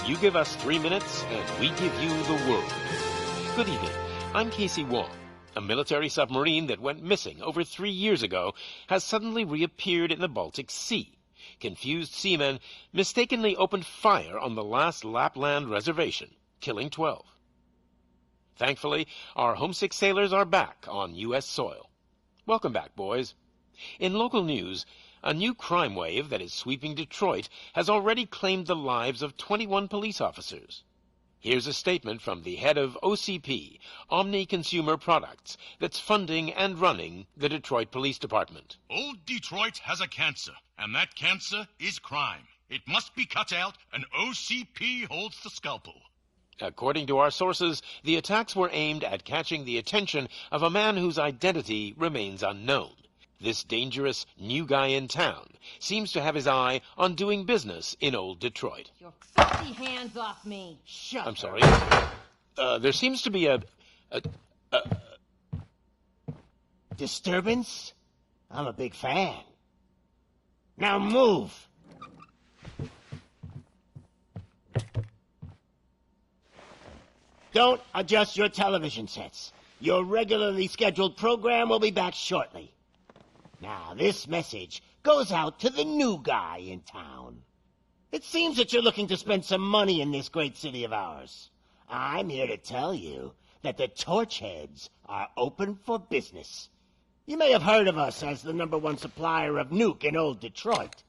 You give us 3 minutes, and we give you the world. Good evening. I'm Casey Wong. A military submarine that went missing over 3 years ago has suddenly reappeared in the Baltic Sea. Confused seamen mistakenly opened fire on the last Lapland reservation, killing 12. Thankfully, our homesick sailors are back on U.S. soil. Welcome back, boys. In local news, a new crime wave that is sweeping Detroit has already claimed the lives of 21 police officers. Here's a statement from the head of OCP, Omni Consumer Products, that's funding and running the Detroit Police Department. Old Detroit has a cancer, and that cancer is crime. It must be cut out, and OCP holds the scalpel. According to our sources, the attacks were aimed at catching the attention of a man whose identity remains unknown. This dangerous new guy in town seems to have his eye on doing business in old Detroit. Your filthy hands off me. Shut I'm sorry. There seems to be a disturbance? I'm a big fan. Now move! Don't adjust your television sets. Your regularly scheduled program will be back shortly. Now, this message goes out to the new guy in town. It seems that you're looking to spend some money in this great city of ours. I'm here to tell you that the Torchheads are open for business. You may have heard of us as the #1 supplier of nuke in old Detroit.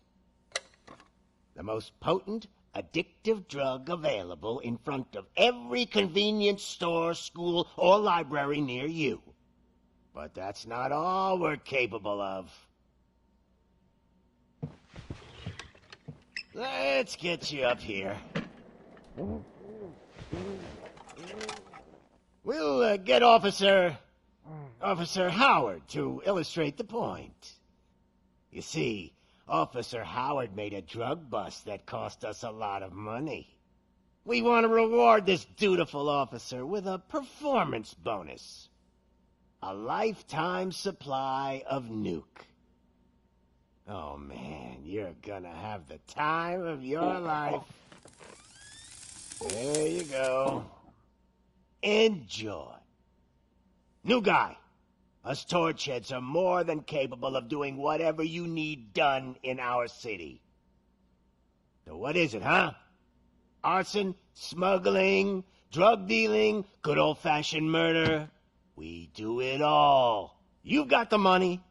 The most potent, addictive drug available in front of every convenience store, school, or library near you. But that's not all we're capable of. Let's get you up here. We'll get Officer Howard to illustrate the point. You see, Officer Howard made a drug bust that cost us a lot of money. We want to reward this dutiful officer with a performance bonus. A lifetime supply of nuke. Oh man, you're gonna have the time of your life. There you go. Enjoy. New guy, us Torchheads are more than capable of doing whatever you need done in our city. So what is it, huh? Arson, smuggling, drug dealing, good old-fashioned murder. We do it all. You've got the money,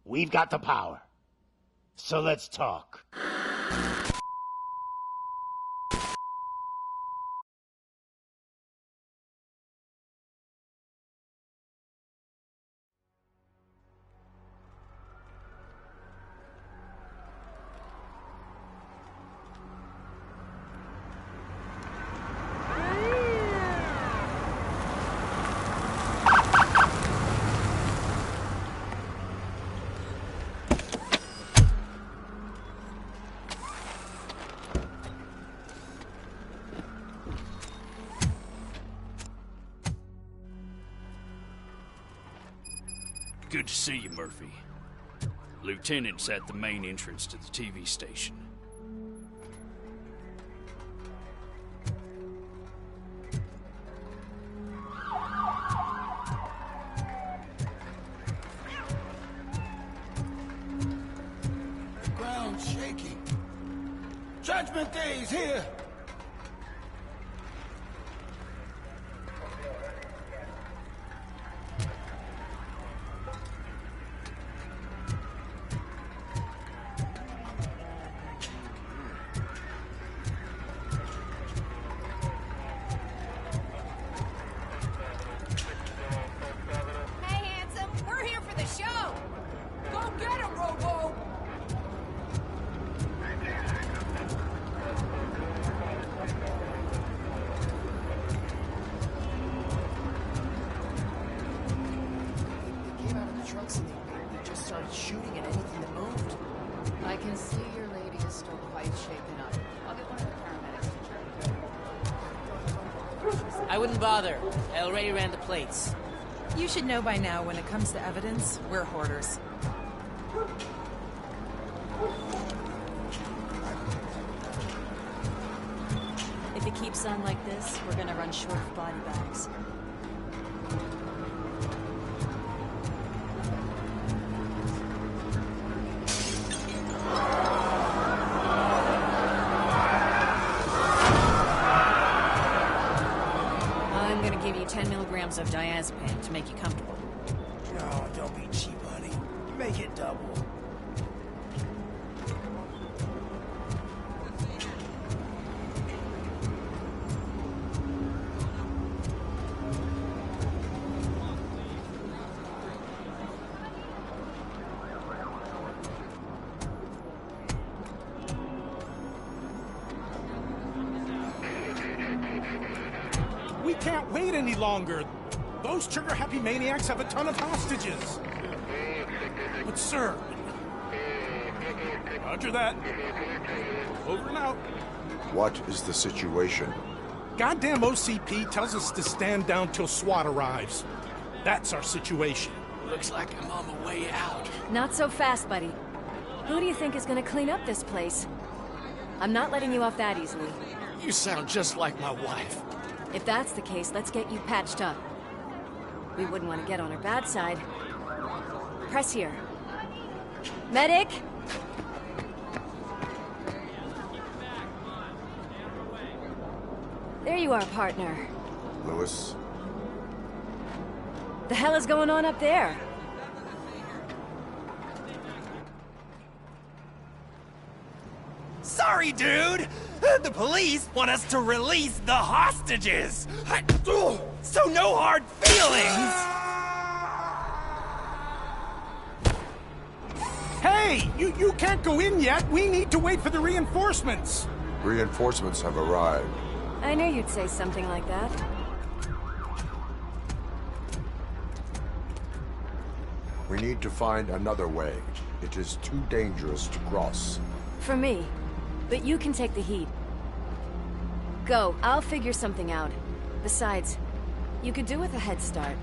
we've got the power. So let's talk. Good to see you, Murphy. Lieutenant's at the main entrance to the TV station. The ground's shaking. Judgment Day is here! I wouldn't bother. I already ran the plates. You should know by now, when it comes to evidence, we're hoarders. If it keeps on like this, we're gonna run short of body bags. I'm gonna give you 10 milligrams of diazepam to make you comfortable. No, don't be cheap, honey. Make it double. We can't wait any longer. Those trigger-happy maniacs have a ton of hostages. But sir... Roger that. Over and out. What is the situation? Goddamn OCP tells us to stand down till SWAT arrives. That's our situation. Looks like I'm on the way out. Not so fast, buddy. Who do you think is gonna clean up this place? I'm not letting you off that easily. You sound just like my wife. If that's the case, let's get you patched up. We wouldn't want to get on her bad side. Press here. Medic! There you are, partner. Lewis? The hell is going on up there? Sorry, dude! The police want us to release the hostages! So no hard feelings! Hey! You can't go in yet! We need to wait for the reinforcements! Reinforcements have arrived. I knew you'd say something like that. We need to find another way. It is too dangerous to cross. For me. But you can take the heat. Go, I'll figure something out. Besides, you could do with a head start.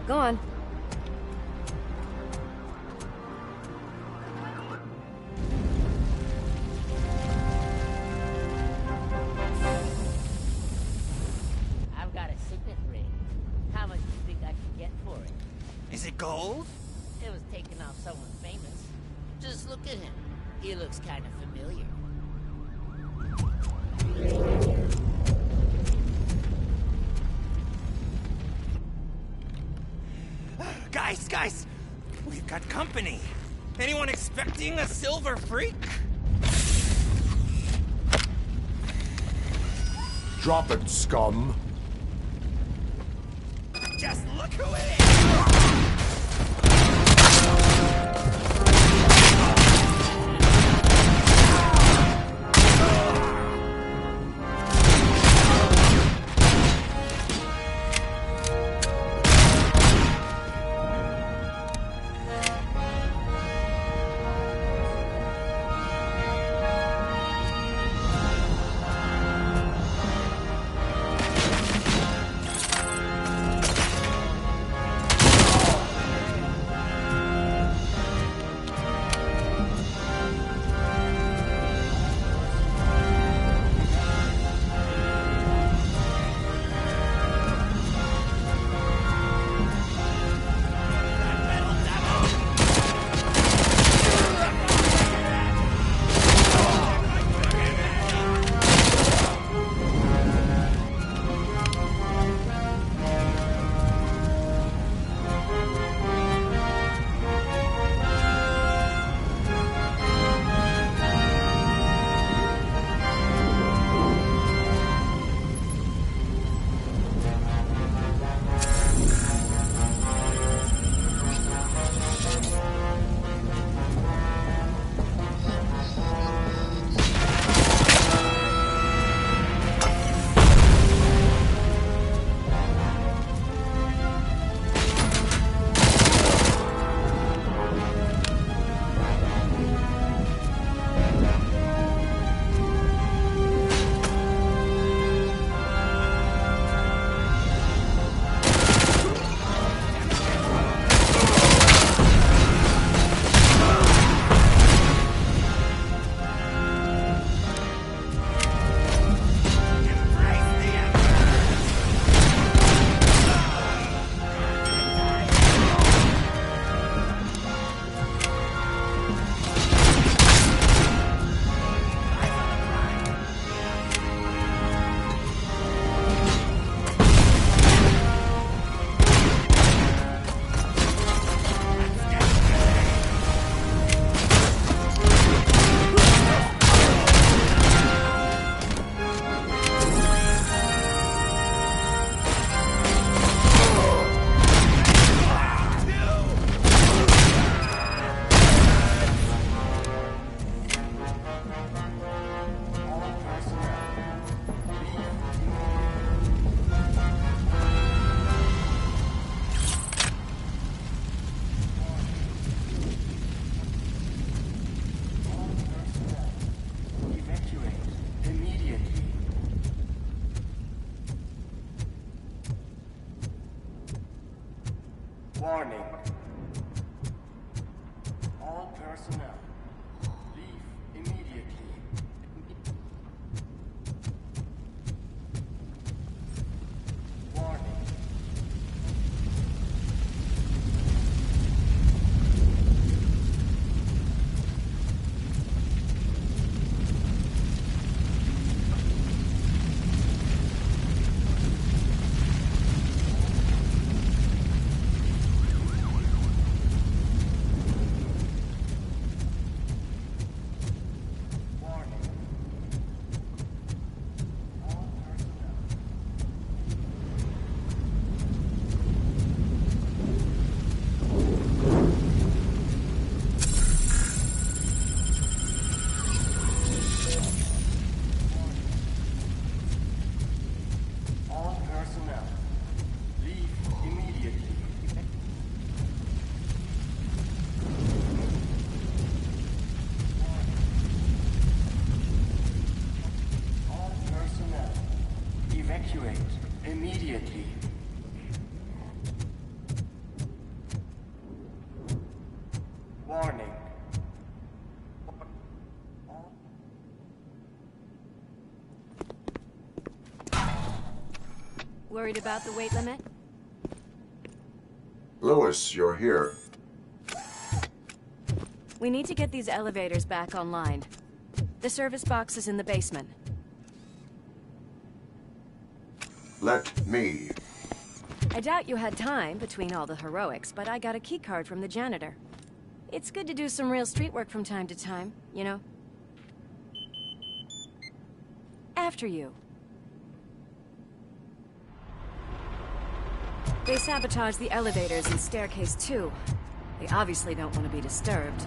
Go on. I've got a signet ring. How much do you think I can get for it? Is it gold? It was taken off someone famous. Just look at him. He looks kind of familiar. Guys! We've got company. Anyone expecting a silver freak? Drop it, scum! Just look who it is! Warning. All personnel, leave immediately. Warning. Evacuate immediately. Warning. Worried about the weight limit? Lewis, you're here. We need to get these elevators back online. The service box is in the basement. Let me. I doubt you had time between all the heroics, but I got a keycard from the janitor. It's good to do some real street work from time to time, you know? After you. They sabotaged the elevators and staircase too. They obviously don't want to be disturbed.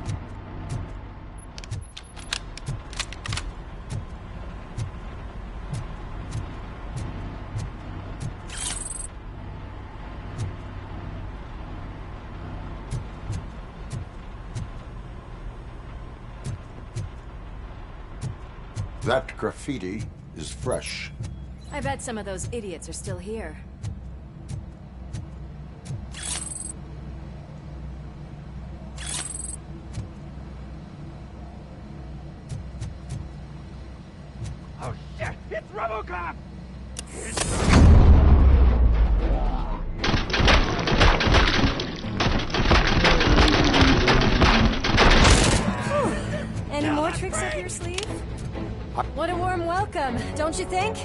That graffiti is fresh. I bet some of those idiots are still here. Oh shit! It's Robocop! Any more tricks up your sleeve? What a warm welcome, don't you think?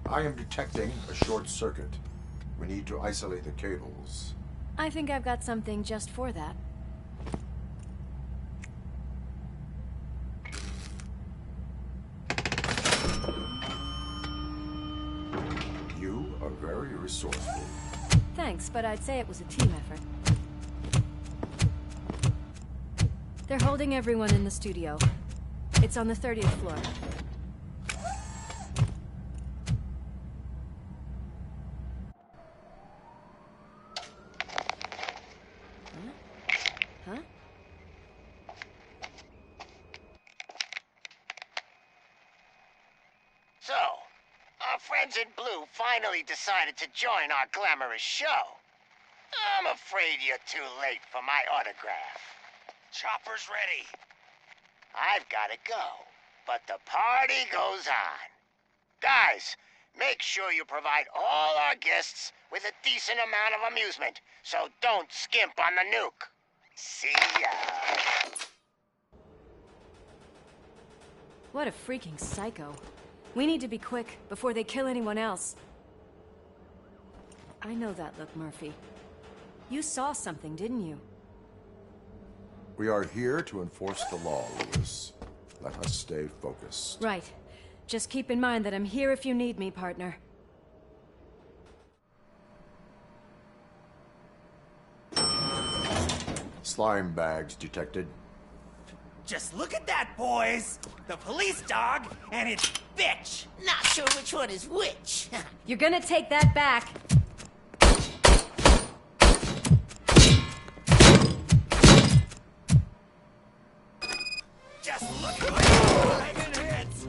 I am detecting a short circuit. We need to isolate the cables. I think I've got something just for that. You are very resourceful. Thanks, but I'd say it was a team effort. They're holding everyone in the studio. It's on the 30th floor. Huh? So, our friends in blue finally decided to join our glamorous show. I'm afraid you're too late for my autograph. Chopper's ready. I've got to go, but the party goes on. Guys, make sure you provide all our guests with a decent amount of amusement, so don't skimp on the nuke. See ya. What a freaking psycho. We need to be quick before they kill anyone else. I know that look, Murphy. You saw something, didn't you? We are here to enforce the law, Lewis. Let us stay focused. Right. Just keep in mind that I'm here if you need me, partner. Slime bags detected. Just look at that, boys! The police dog and its bitch! Not sure which one is which. You're gonna take that back. Just look at my dragon hits!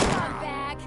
Come back.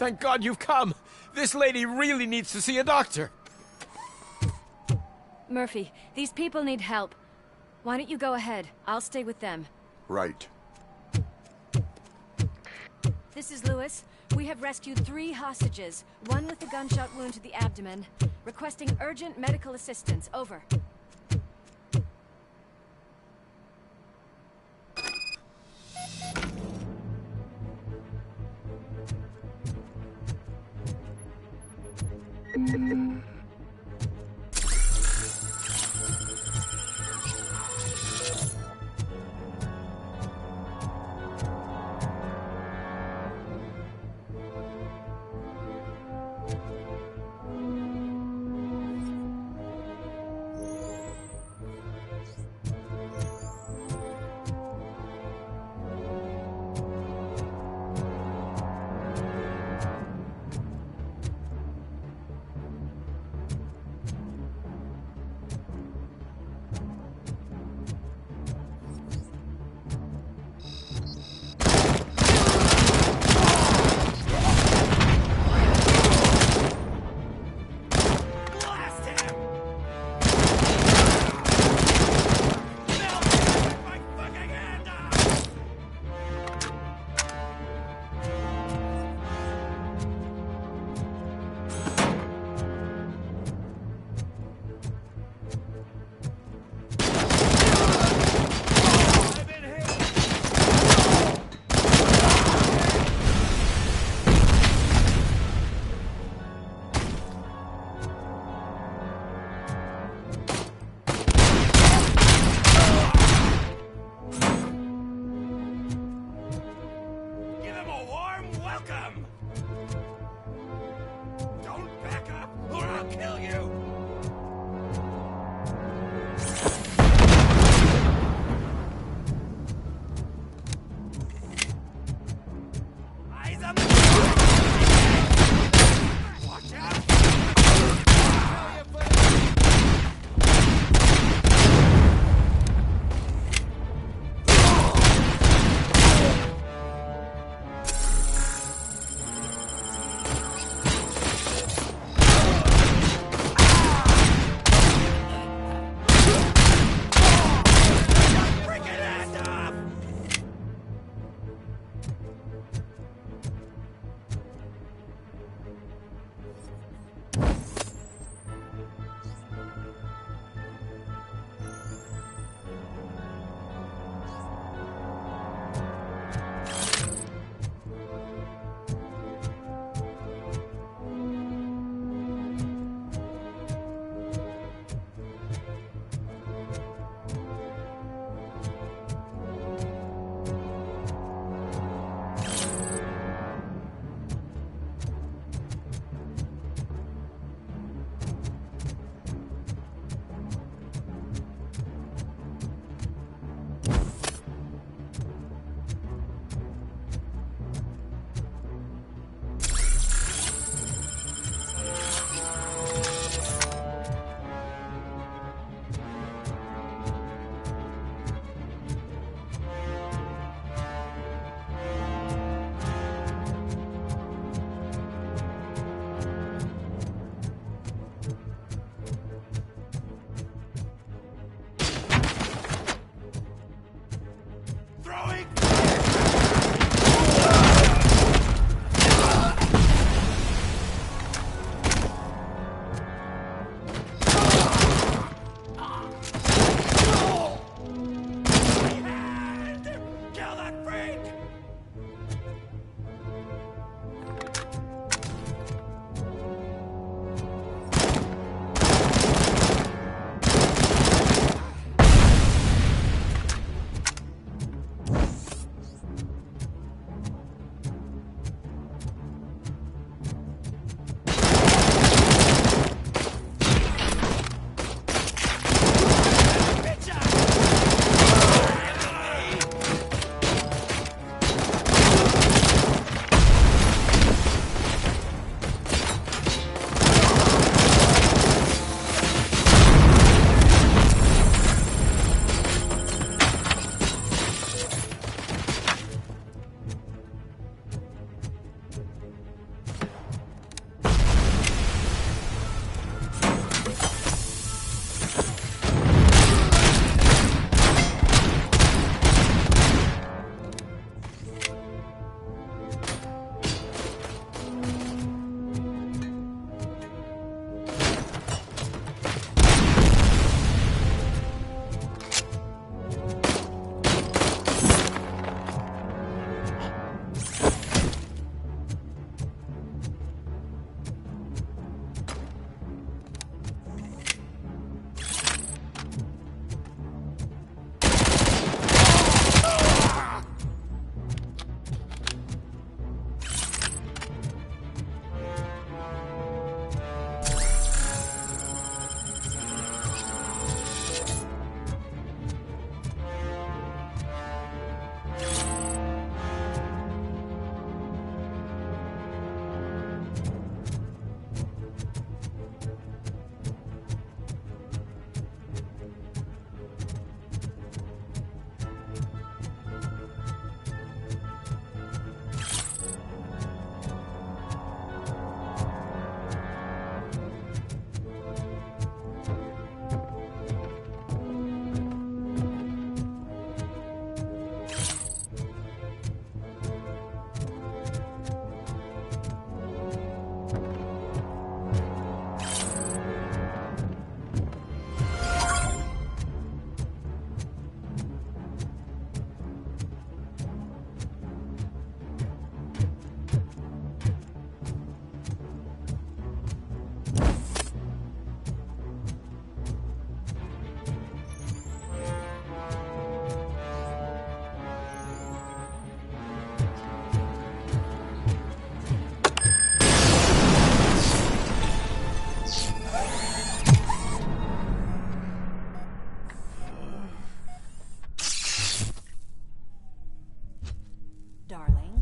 Thank God you've come. This lady really needs to see a doctor. Murphy, these people need help. Why don't you go ahead? I'll stay with them. Right. This is Lewis. We have rescued 3 hostages, one with a gunshot wound to the abdomen. Requesting urgent medical assistance. Over.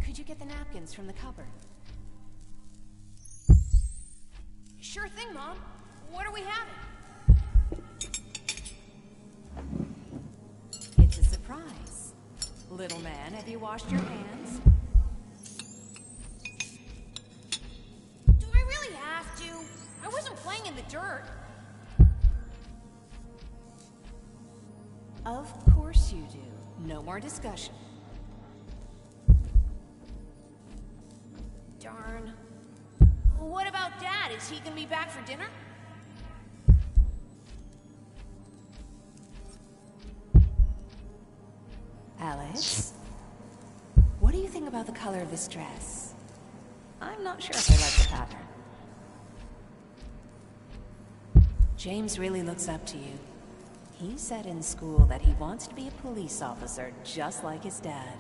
Could you get the napkins from the cupboard? Sure thing, Mom. What are we having? It's a surprise. Little man, have you washed your hands? Do I really have to? I wasn't playing in the dirt. Of course you do. No more discussion. Darn. What about Dad? Is he gonna be back for dinner? Alice? What do you think about the color of this dress? I'm not sure if I like the pattern. James really looks up to you. He said in school that he wants to be a police officer just like his dad.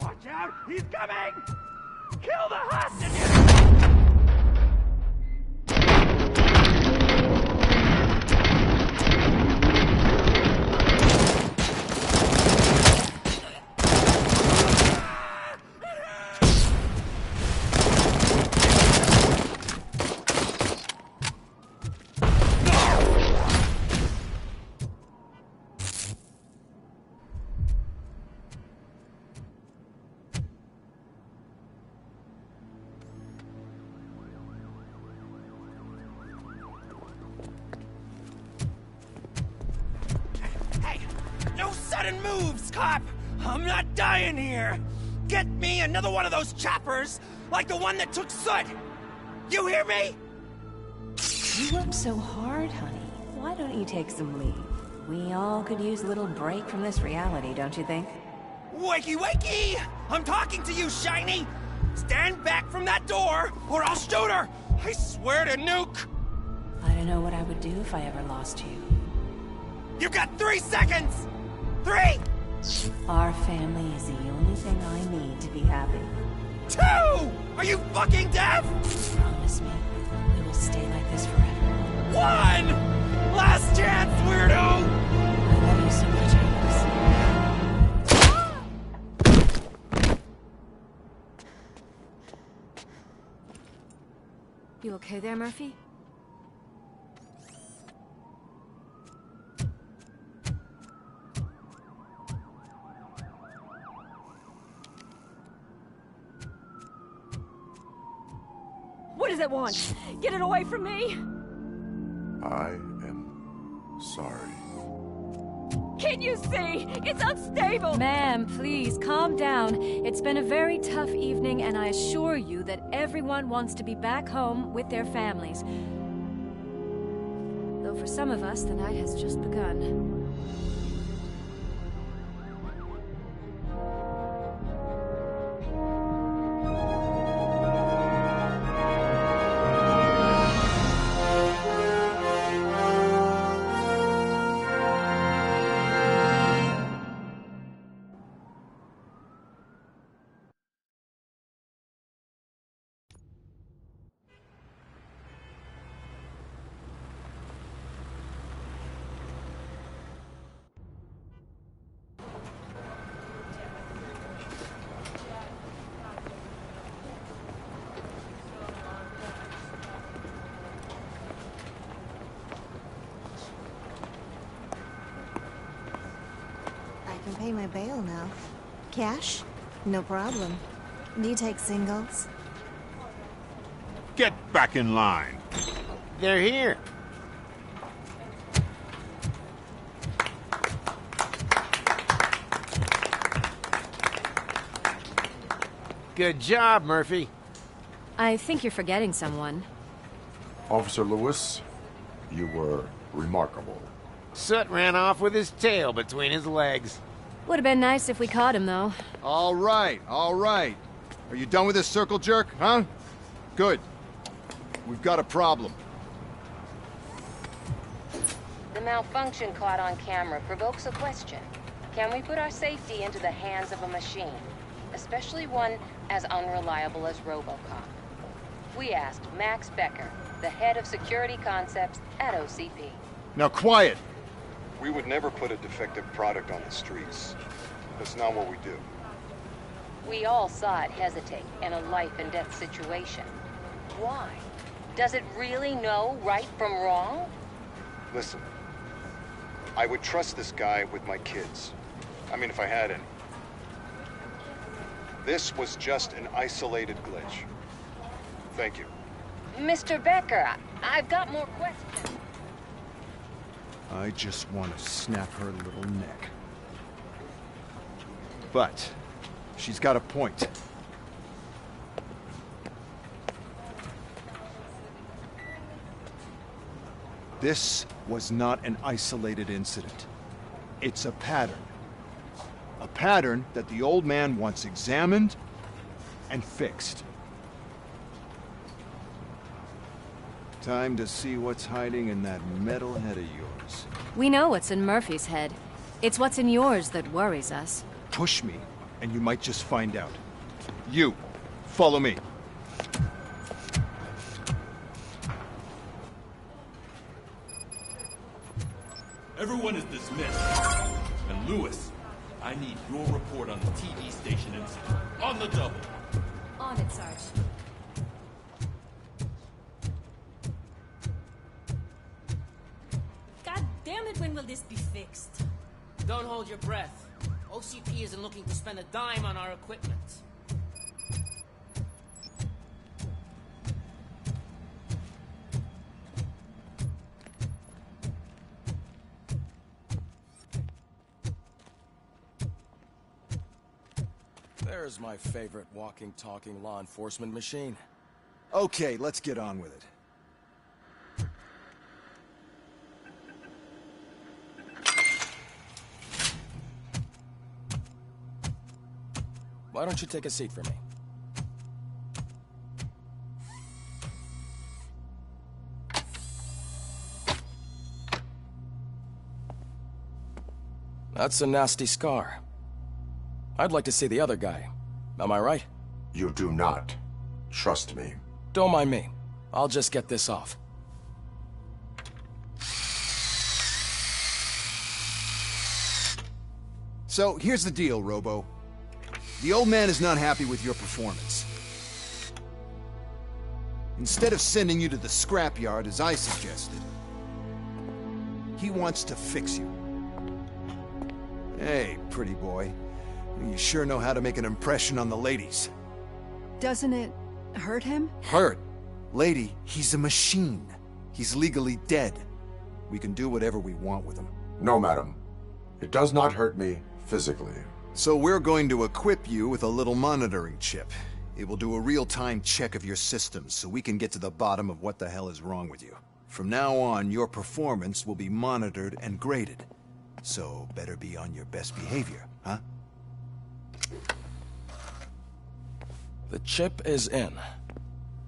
Watch out! He's coming! Kill the hostages! Sudden moves, cop! I'm not dying here! Get me another one of those choppers, like the one that took Soot! You hear me? You work so hard, honey. Why don't you take some leave? We all could use a little break from this reality, don't you think? Wakey, wakey! I'm talking to you, Shiny! Stand back from that door, or I'll shoot her! I swear to nuke! I don't know what I would do if I ever lost you. You got 3 seconds! 3! Our family is the only thing I need to be happy. 2! Are you fucking deaf? Promise me, we will stay like this forever. 1! Last chance, weirdo! I love you so much, Alice. You okay there, Murphy? What does it want? Get it away from me! I am sorry. Can't you see? It's unstable! Ma'am, please, calm down. It's been a very tough evening, and I assure you that everyone wants to be back home with their families. Though for some of us, the night has just begun. I can pay my bail now. Cash? No problem. Do you take singles? Get back in line. They're here. Good job, Murphy. I think you're forgetting someone. Officer Lewis, you were remarkable. Soot ran off with his tail between his legs. Would have been nice if we caught him, though. All right, all right. Are you done with this circle jerk, huh? Good. We've got a problem. The malfunction caught on camera provokes a question. Can we put our safety into the hands of a machine? Especially one as unreliable as Robocop. We asked Max Becker, the the head of security concepts at OCP. Now quiet! We would never put a defective product on the streets. That's not what we do. We all saw it hesitate in a life-and-death situation. Why? Does it really know right from wrong? Listen, I would trust this guy with my kids. I mean, if I had any. This was just an isolated glitch. Thank you. Mr. Becker, I've got more questions. I just want to snap her little neck. But she's got a point. This was not an isolated incident. It's a pattern. A pattern that the old man wants examined and fixed. Time to see what's hiding in that metal head of yours. We know what's in Murphy's head. It's what's in yours that worries us. Push me, and you might just find out. You, follow me. Everyone is dismissed. And Lewis, I need your report on the TV station incident. On the double. On it, Sarge. God damn it, when will this be fixed? Don't hold your breath. OCP isn't looking to spend a dime on our equipment. There's my favorite walking, talking law enforcement machine. Okay, let's get on with it. Why don't you take a seat for me? That's a nasty scar. I'd like to see the other guy. Am I right? You do not. Trust me. Don't mind me. I'll just get this off. So, here's the deal, Robo. The old man is not happy with your performance. Instead of sending you to the scrapyard, as I suggested, he wants to fix you. Hey, pretty boy. You sure know how to make an impression on the ladies. Doesn't it hurt him? Hurt? Lady, he's a machine. He's legally dead. We can do whatever we want with him. No, madam. It does not hurt me physically. So we're going to equip you with a little monitoring chip. It will do a real-time check of your systems so we can get to the bottom of what the hell is wrong with you. From now on, your performance will be monitored and graded. So better be on your best behavior, huh? The chip is in.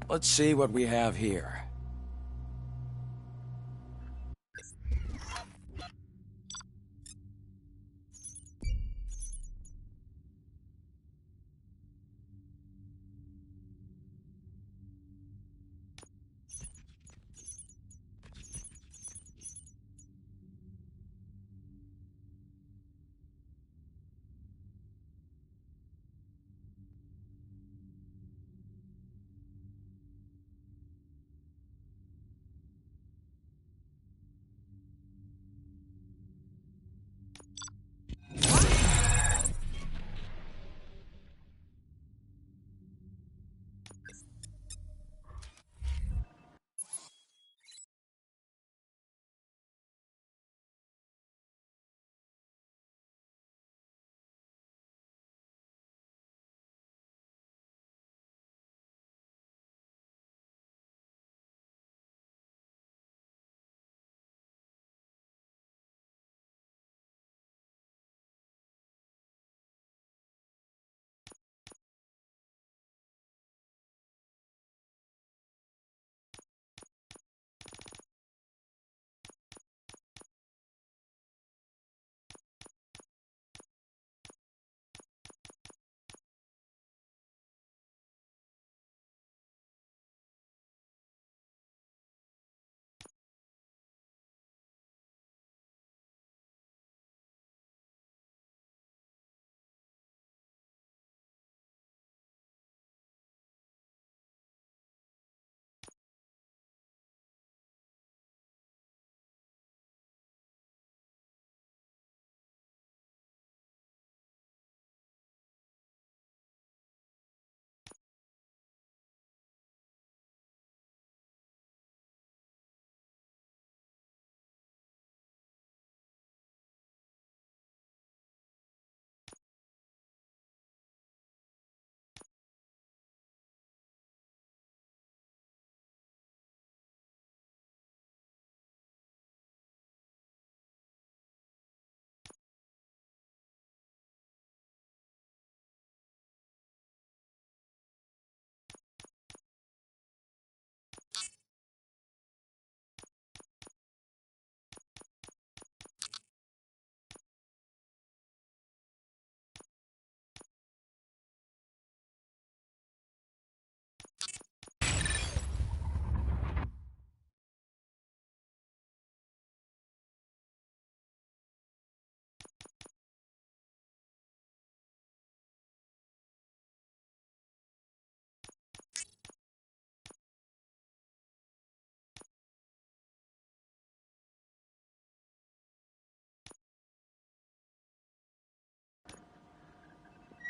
Let's see what we have here.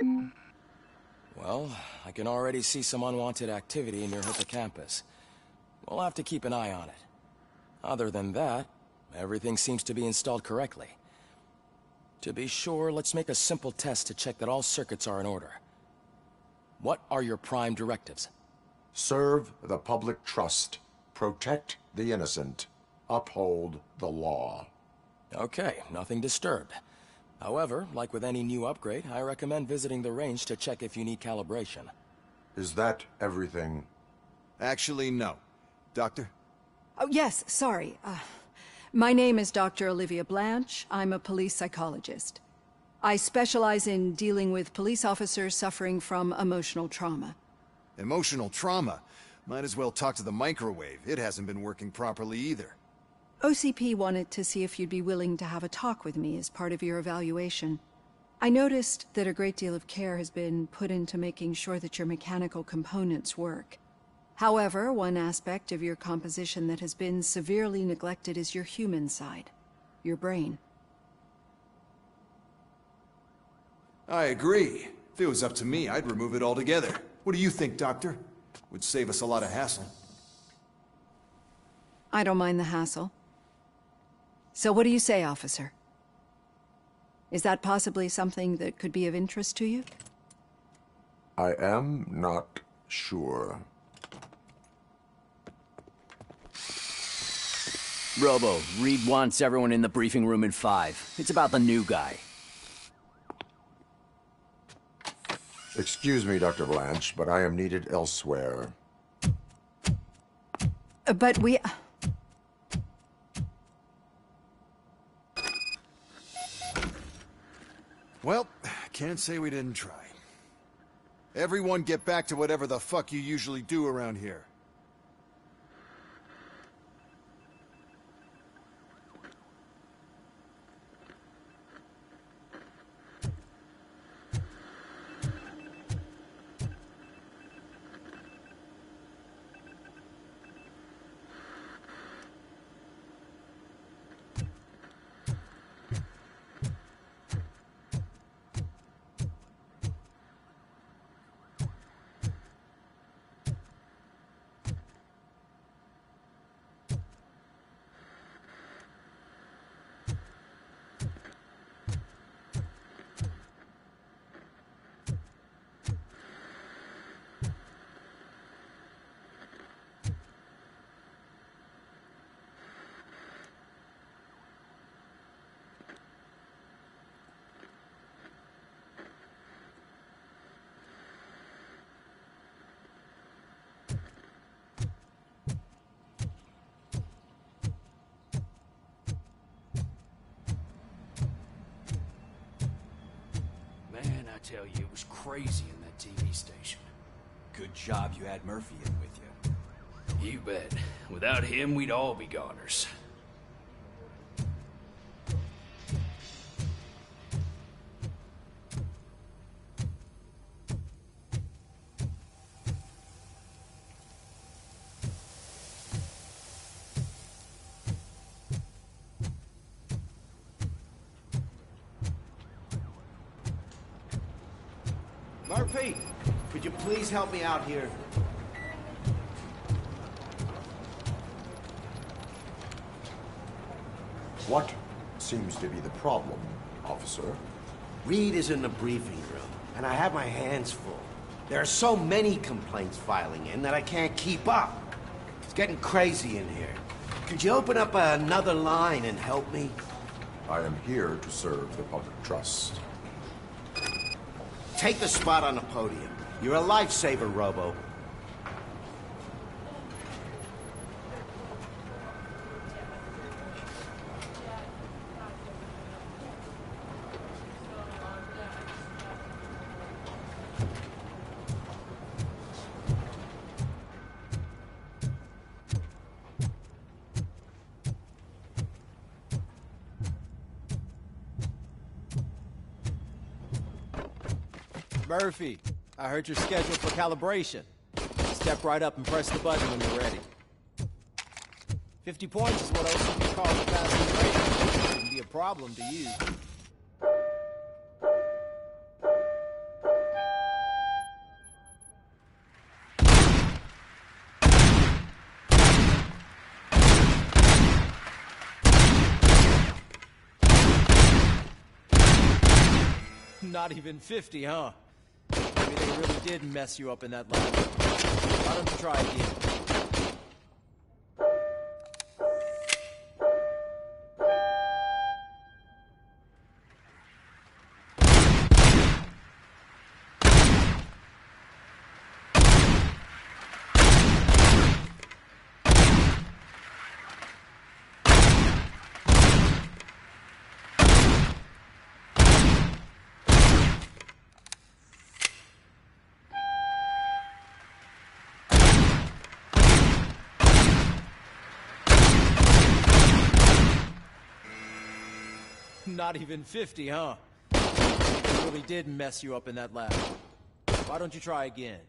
Well, I can already see some unwanted activity near Hippocampus. We'll have to keep an eye on it. Other than that, everything seems to be installed correctly. To be sure, let's make a simple test to check that all circuits are in order. What are your prime directives? Serve the public trust. Protect the innocent. Uphold the law. Okay, nothing disturbed. However, like with any new upgrade, I recommend visiting the range to check if you need calibration. Is that everything? Actually, no. Doctor? Oh, yes, sorry. My name is Dr. Olivia Blanche. I'm a police psychologist. I specialize in dealing with police officers suffering from emotional trauma. Emotional trauma? Might as well talk to the microwave. It hasn't been working properly either. OCP wanted to see if you'd be willing to have a talk with me as part of your evaluation. I noticed that a great deal of care has been put into making sure that your mechanical components work. However, one aspect of your composition that has been severely neglected is your human side, your brain. I agree. If it was up to me, I'd remove it altogether. What do you think, Doctor? Would save us a lot of hassle. I don't mind the hassle. So what do you say, officer? Is that possibly something that could be of interest to you? I am not sure. Robo, Reed wants everyone in the briefing room in 5. It's about the new guy. Excuse me, Dr. Blanche, but I am needed elsewhere. But we... Well, can't say we didn't try. Everyone get back to whatever the fuck you usually do around here. I tell you, it was crazy in that TV station. Good job you had Murphy in with you. You bet. Without him, we'd all be goners. Murphy, could you please help me out here? What seems to be the problem, officer? Reed is in the briefing room, and I have my hands full. There are so many complaints filing in that I can't keep up. It's getting crazy in here. Could you open up another line and help me? I am here to serve the public trust. Take the spot on the podium. You're a lifesaver, Robo. Murphy, I heard you're scheduled for calibration. Step right up and press the button when you're ready. 50 points is what OCP calls a passing grade. Shouldn't be a problem to you. Not even 50, huh? Maybe they really did mess you up in that lab. Why don't you try again? Not even 50, huh? They really did mess you up in that lab. Why don't you try again?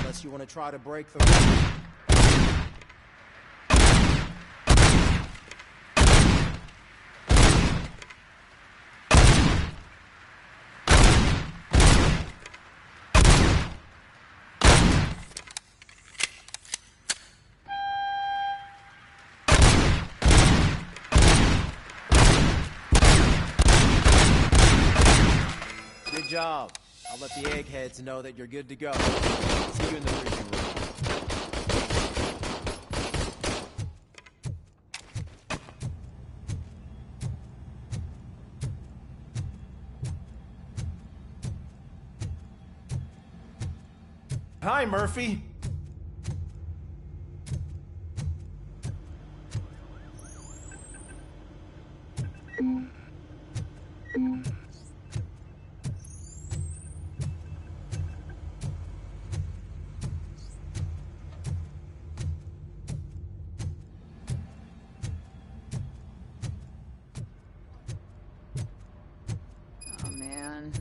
Unless you want to try to break the record. Good job. I'll let the eggheads know that you're good to go. See you in the briefing room. Hi, Murphy.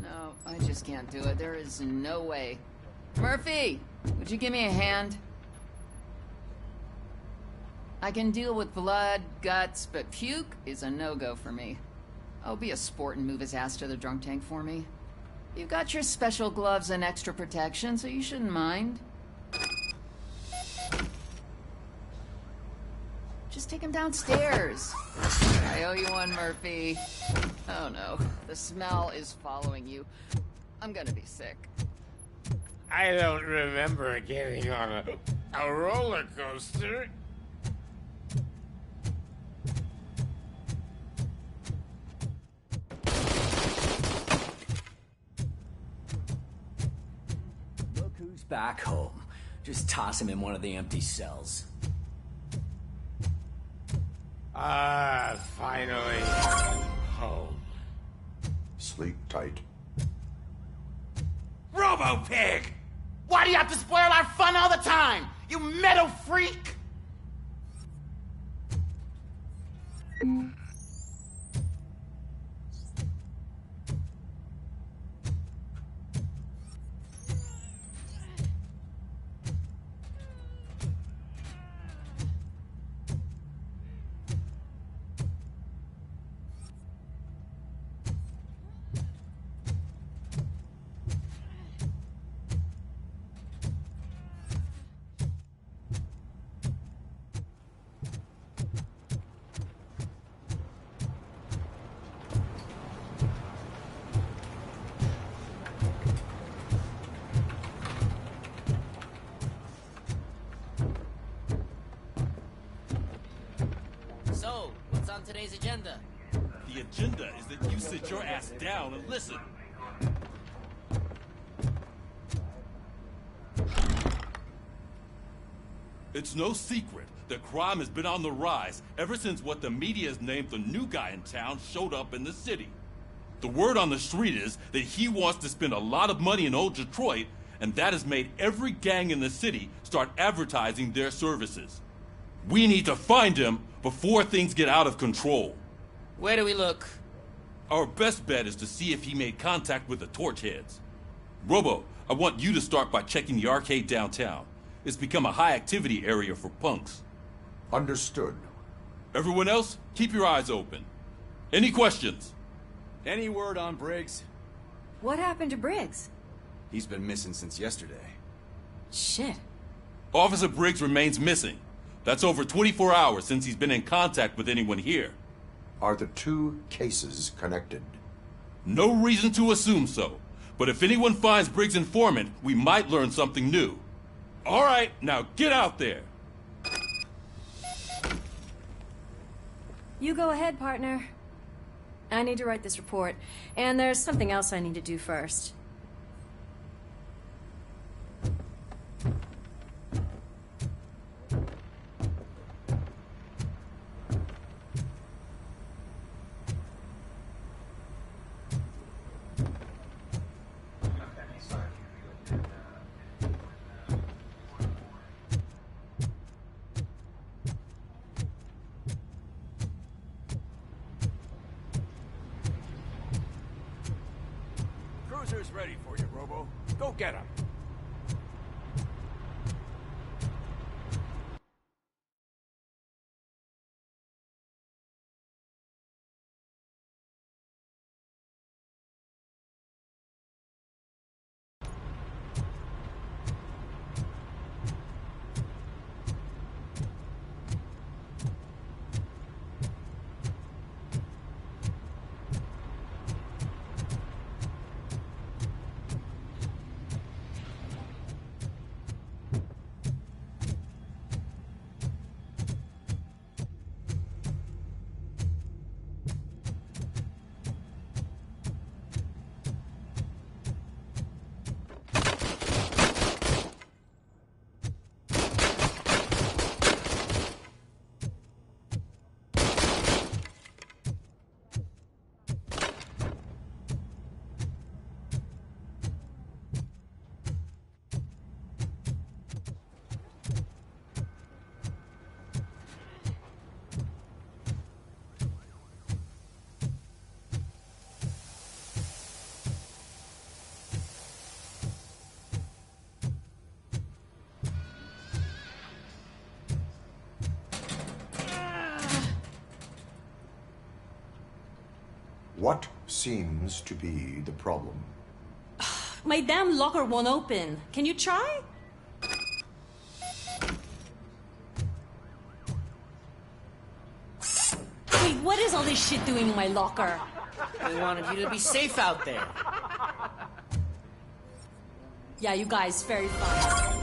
No, I just can't do it. There is no way. Murphy, would you give me a hand? I can deal with blood, guts, but puke is a no-go for me. Oh, be a sport and move his ass to the drunk tank for me. You've got your special gloves and extra protection, so you shouldn't mind. Just take him downstairs. I owe you one, Murphy. Oh no, the smell is following you. I'm gonna be sick. I don't remember getting on a roller coaster. Look who's back home. Just toss him in one of the empty cells. Finally. Home. Sleep tight. Robo-Pig! Why do you have to spoil our fun all the time? You metal freak! So, what's on today's agenda? The agenda is that you sit your ass down and listen. It's no secret that crime has been on the rise ever since what the media has named the new guy in town showed up in the city. The word on the street is that he wants to spend a lot of money in old Detroit, and that has made every gang in the city start advertising their services. We need to find him before things get out of control. Where do we look? Our best bet is to see if he made contact with the Torchheads. Robo, I want you to start by checking the arcade downtown. It's become a high-activity area for punks. Understood. Everyone else, keep your eyes open. Any questions? Any word on Briggs? What happened to Briggs? He's been missing since yesterday. Shit. Officer Briggs remains missing. That's over 24 hours since he's been in contact with anyone here. Are the two cases connected? No reason to assume so. But if anyone finds Briggs' informant, we might learn something new. All right, now get out there. You go ahead, partner. I need to write this report, and there's something else I need to do first. Cruiser's ready for you, Robo. Go get him. What seems to be the problem? My damn locker won't open. Can you try? Wait, what is all this shit doing in my locker? We wanted you to be safe out there. Yeah, you guys, very fun.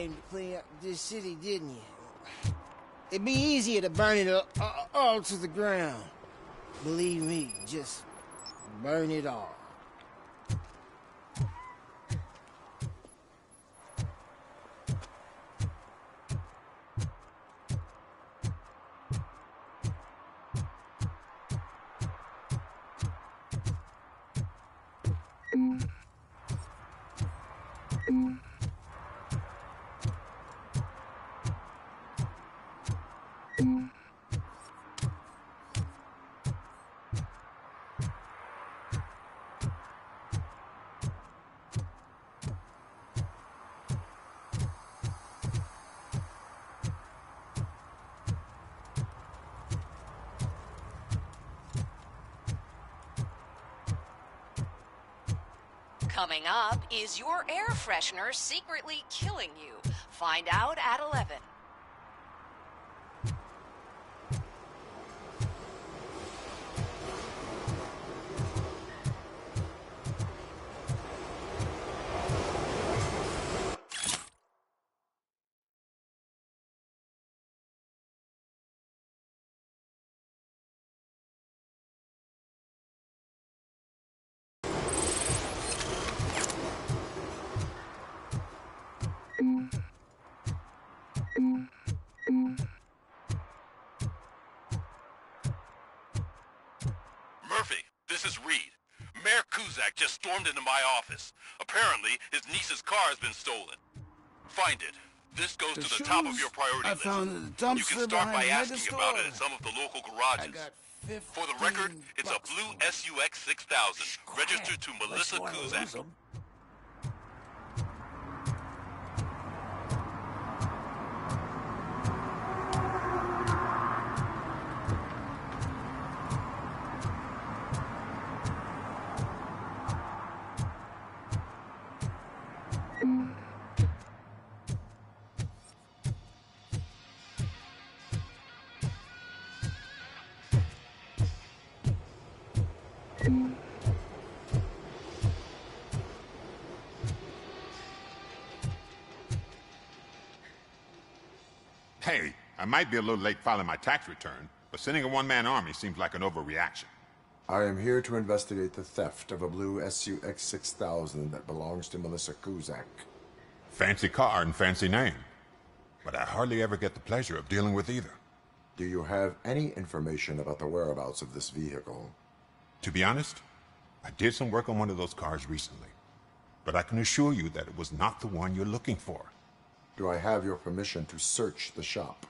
came to clean up this city, didn't you? It'd be easier to burn it all to the ground. Believe me, just burn it all. Coming up, is your air freshener secretly killing you? Find out at 11. Murphy, this is Reed. Mayor Kuzak just stormed into my office. Apparently, his niece's car has been stolen. Find it. This goes to the top of your priority list. You can start by asking about it at some of the local garages. For the record, it's a blue SUX 6000, registered to Melissa Kuzak. Hey, I might be a little late filing my tax return, but sending a one-man army seems like an overreaction. I am here to investigate the theft of a blue SUX 6000 that belongs to Melissa Kuzak. Fancy car and fancy name. But I hardly ever get the pleasure of dealing with either. Do you have any information about the whereabouts of this vehicle? To be honest, I did some work on one of those cars recently. But I can assure you that it was not the one you're looking for. Do I have your permission to search the shop?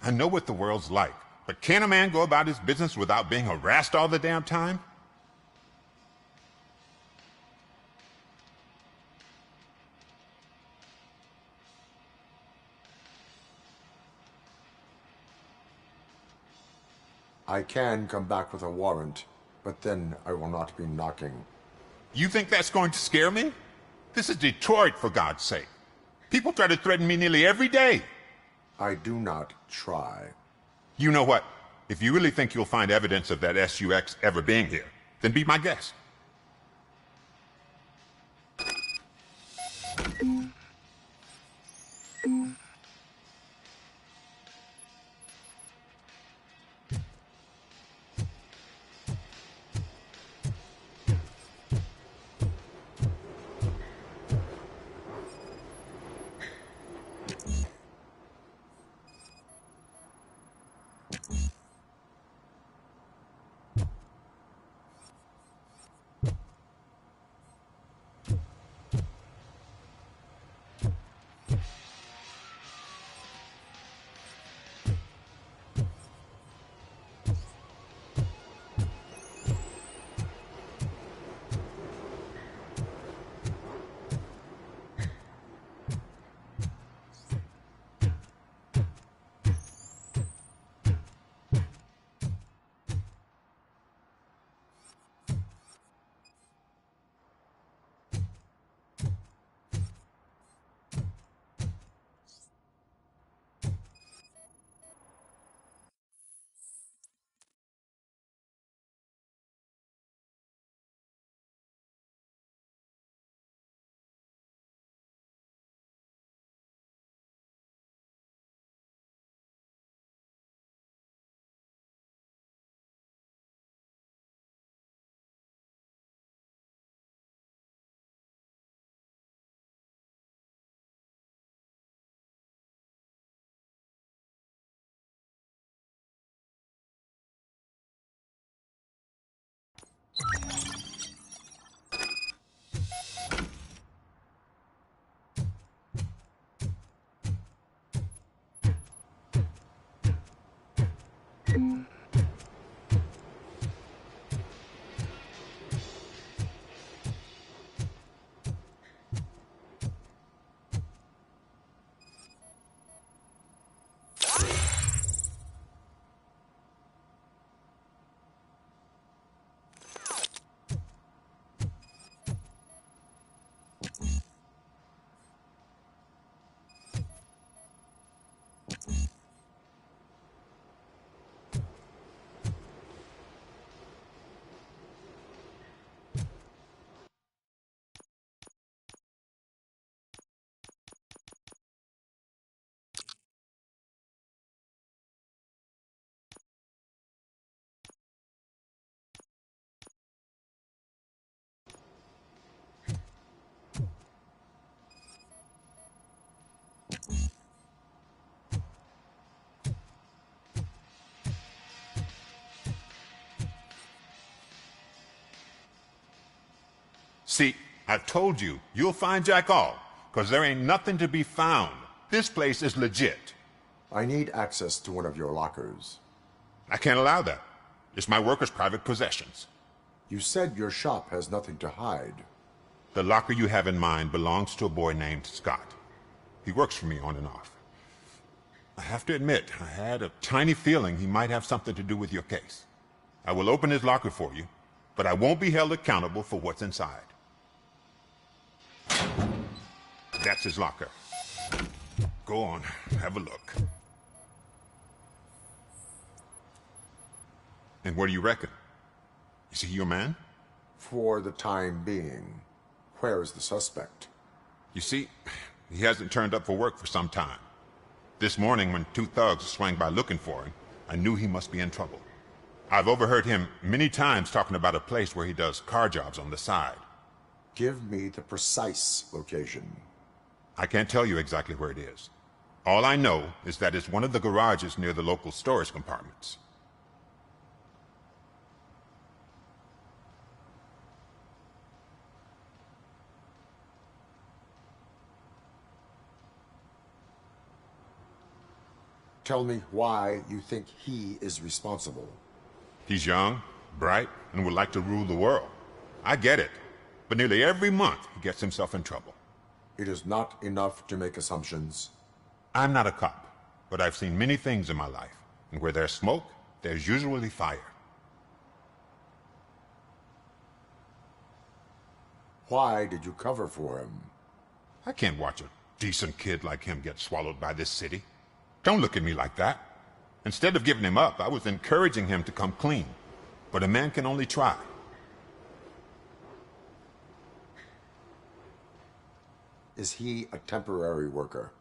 I know what the world's like, but can a man go about his business without being harassed all the damn time? I can come back with a warrant, but then I will not be knocking. You think that's going to scare me? This is Detroit, for God's sake. People try to threaten me nearly every day. I do not try. You know what? If you really think you'll find evidence of that SUX ever being here, then be my guest. See, I told you, you'll find Jack all, because there ain't nothing to be found. This place is legit. I need access to one of your lockers. I can't allow that. It's my workers' private possessions. You said your shop has nothing to hide. The locker you have in mind belongs to a boy named Scott. He works for me on and off. I have to admit, I had a tiny feeling he might have something to do with your case. I will open his locker for you, but I won't be held accountable for what's inside. That's his locker. Go on, have a look. And what do you reckon? Is he your man? For the time being. Where is the suspect? You see, he hasn't turned up for work for some time. This morning, when two thugs swang by looking for him, I knew he must be in trouble. I've overheard him many times talking about a place where he does car jobs on the side. Give me the precise location. I can't tell you exactly where it is. All I know is that it's one of the garages near the local storage compartments. Tell me why you think he is responsible. He's young, bright, and would like to rule the world. I get it, but nearly every month he gets himself in trouble. It is not enough to make assumptions. I'm not a cop, but I've seen many things in my life, and where there's smoke, there's usually fire. Why did you cover for him? I can't watch a decent kid like him get swallowed by this city. Don't look at me like that. Instead of giving him up, I was encouraging him to come clean. But a man can only try. Is he a temporary worker?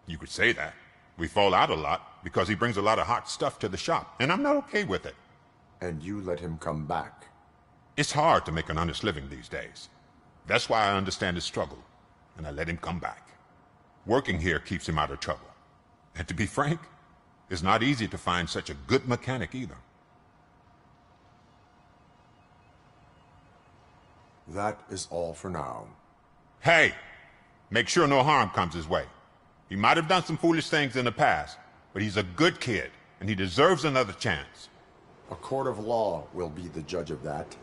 You could say that. We fall out a lot because he brings a lot of hot stuff to the shop, and I'm not okay with it. And you let him come back? It's hard to make an honest living these days. That's why I understand his struggle, and I let him come back. Working here keeps him out of trouble. And to be frank, it's not easy to find such a good mechanic either. That is all for now. Hey! Make sure no harm comes his way. He might have done some foolish things in the past, but he's a good kid, and he deserves another chance. A court of law will be the judge of that.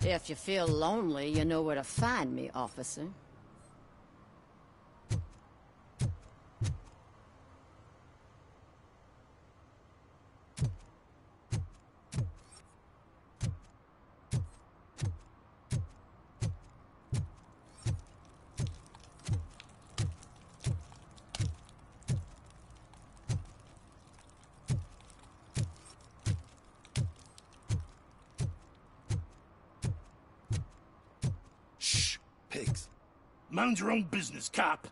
If you feel lonely, you know where to find me, officer. Mind your own business, cop.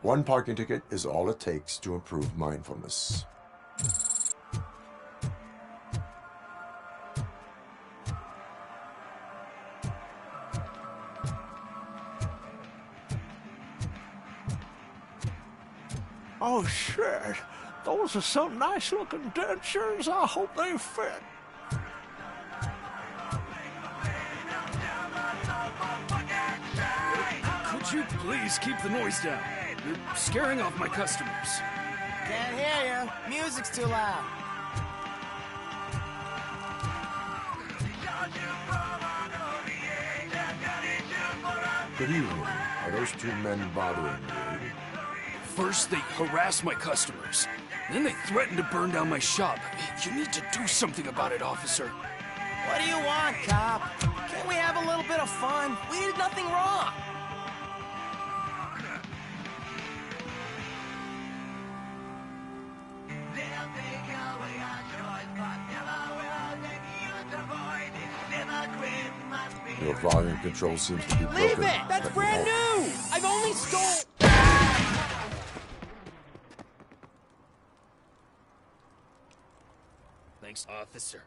One parking ticket is all it takes to improve mindfulness. Oh, shit. Those are some nice-looking dentures. I hope they fit. Could you please keep the noise down? You're scaring off my customers. Can't hear you. Music's too loud. Good evening. Are those two men bothering you? First, they harass my customers. Then they threaten to burn down my shop. You need to do something about it, officer. What do you want, cop? Can't we have a little bit of fun? We did nothing wrong. Your volume control seems to be broken. Leave it! That's brand new! I've only stole... Thanks, officer.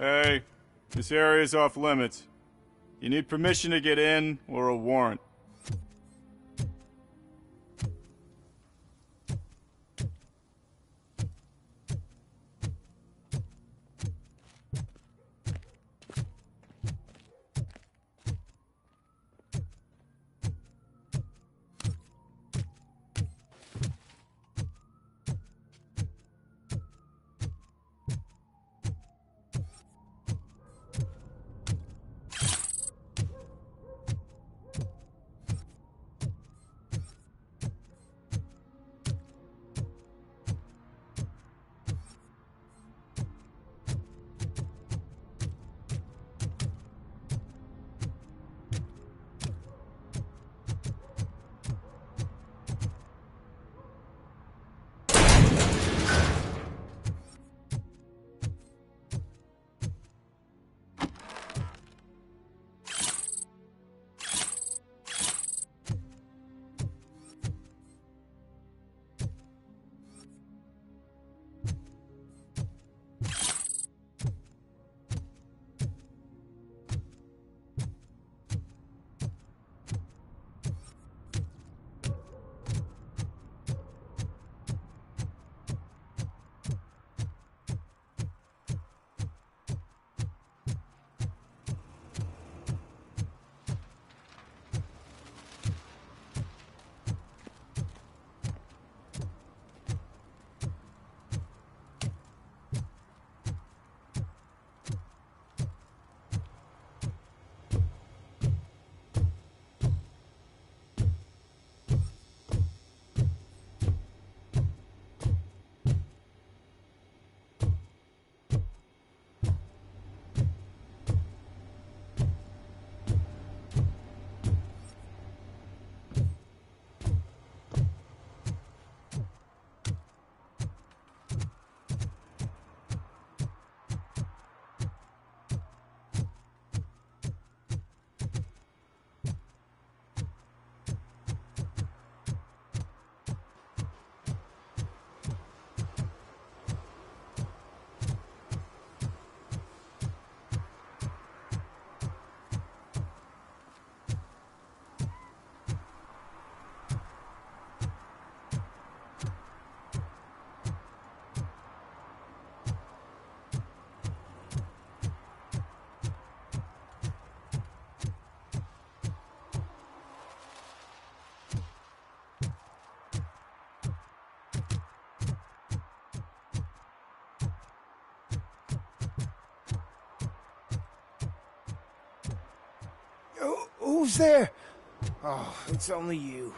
Hey, this area is off limits. You need permission to get in or a warrant. Who's there? Oh, it's only you.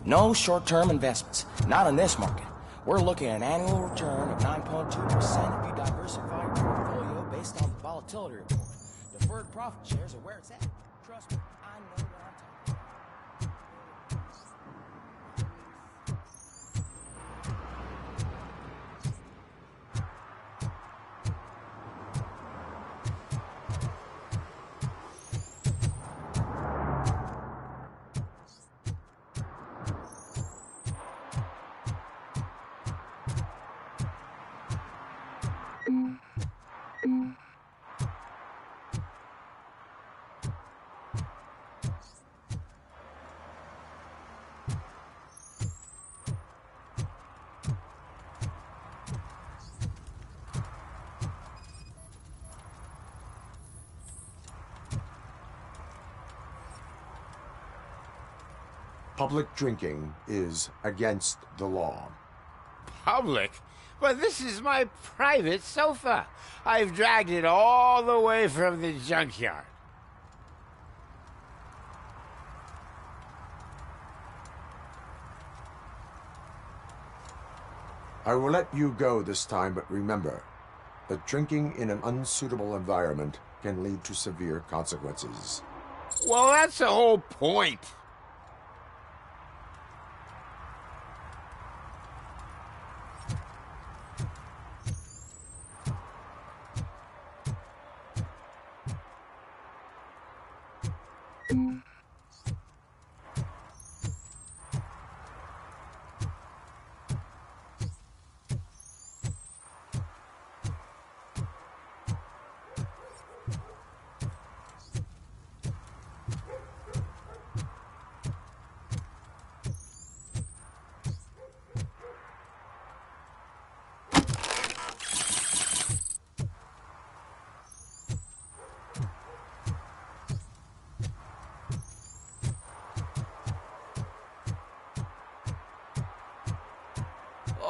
No short-term investments. Not in this market. We're looking at an annual return of 9.2% if you diversify your portfolio based on the volatility report. Deferred profit shares are where it's at. Trust me, I know what I'm talking about. Public drinking is against the law. Public? But this is my private sofa. I've dragged it all the way from the junkyard. I will let you go this time, but remember that drinking in an unsuitable environment can lead to severe consequences. Well, that's the whole point.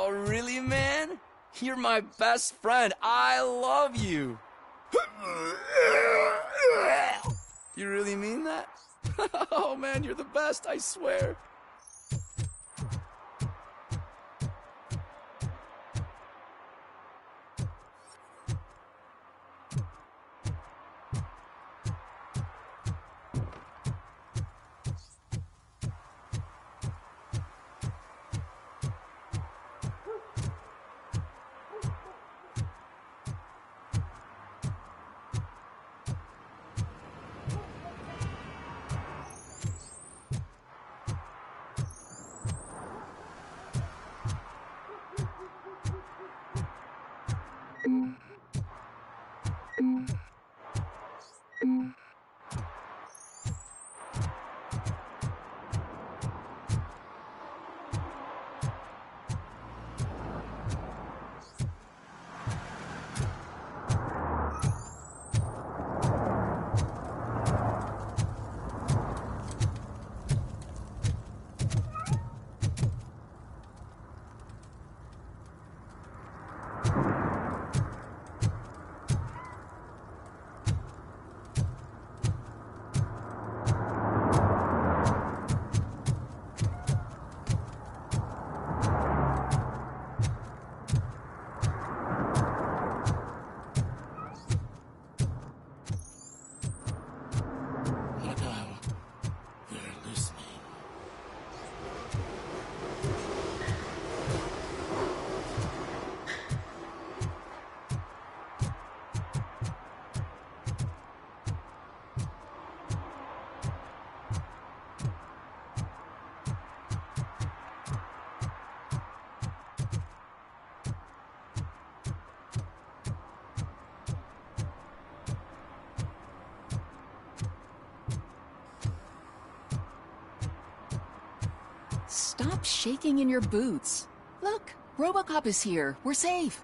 Oh, really, man? You're my best friend. I love you. You really mean that? Oh, man, you're the best, I swear. Stop shaking in your boots. Look, Robocop is here. We're safe.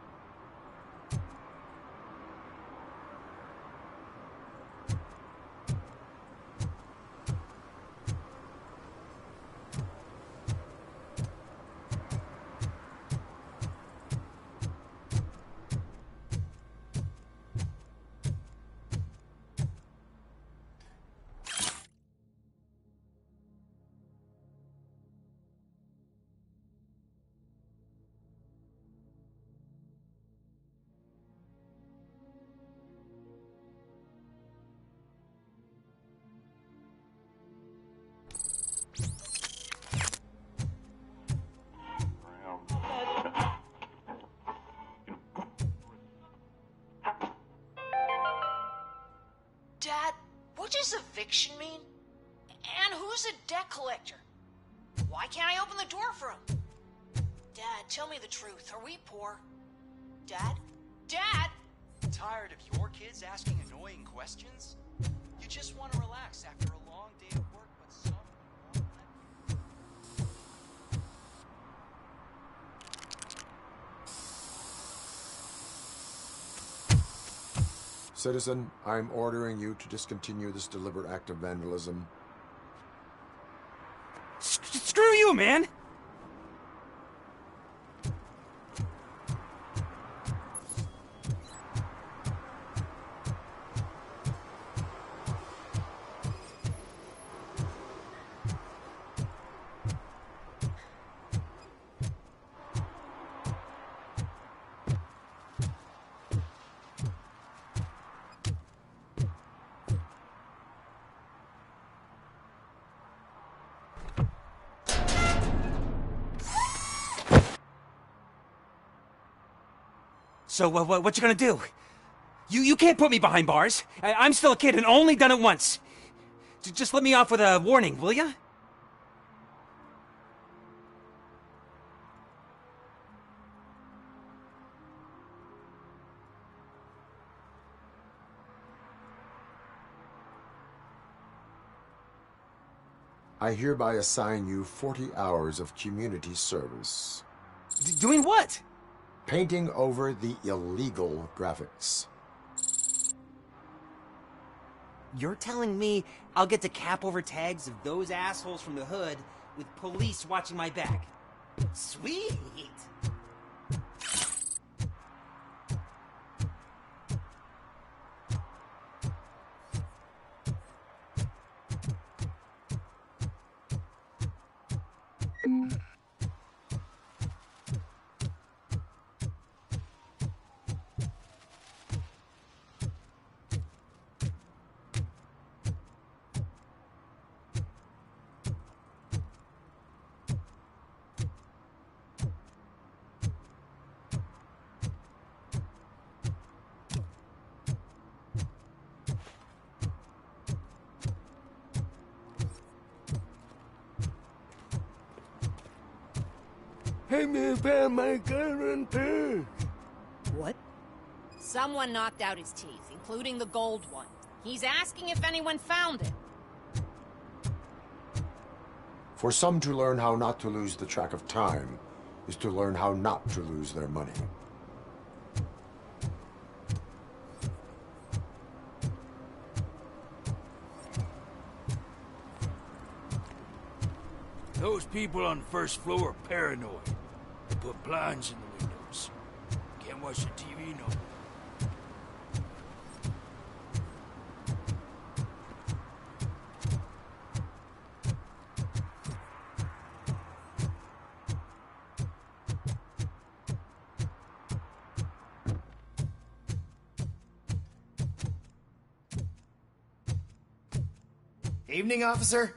Dad, what does eviction mean? And who's a debt collector? Why can't I open the door for him? Dad, tell me the truth. Are we poor? Dad? Dad? Tired of your kids asking annoying questions? You just want to relax after a long day of work, but some won't let you. Citizen, I'm ordering you to discontinue this deliberate act of vandalism. Screw you, man! So, what you gonna do? You can't put me behind bars. I'm still a kid and only done it once. Just let me off with a warning, will ya? I hereby assign you 40 hours of community service. Doing what? Painting over the illegal graphics. You're telling me I'll get to cap over tags of those assholes from the hood with police watching my back? Sweet! Hey, me found my guarantee. What? Someone knocked out his teeth, including the gold one. He's asking if anyone found it. For some to learn how not to lose the track of time is to learn how not to lose their money. Those people on the first floor are paranoid. They put blinds in the windows. Can't watch the TV no more. Evening, officer.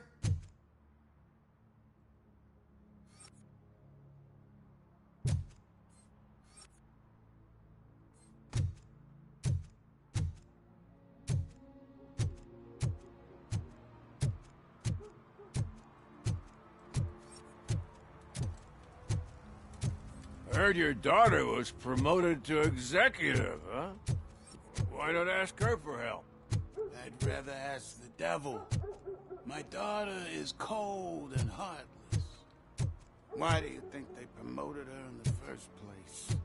Heard your daughter was promoted to executive, huh? Why not ask her for help? I'd rather ask the devil. My daughter is cold and heartless. Why do you think they promoted her in the first place?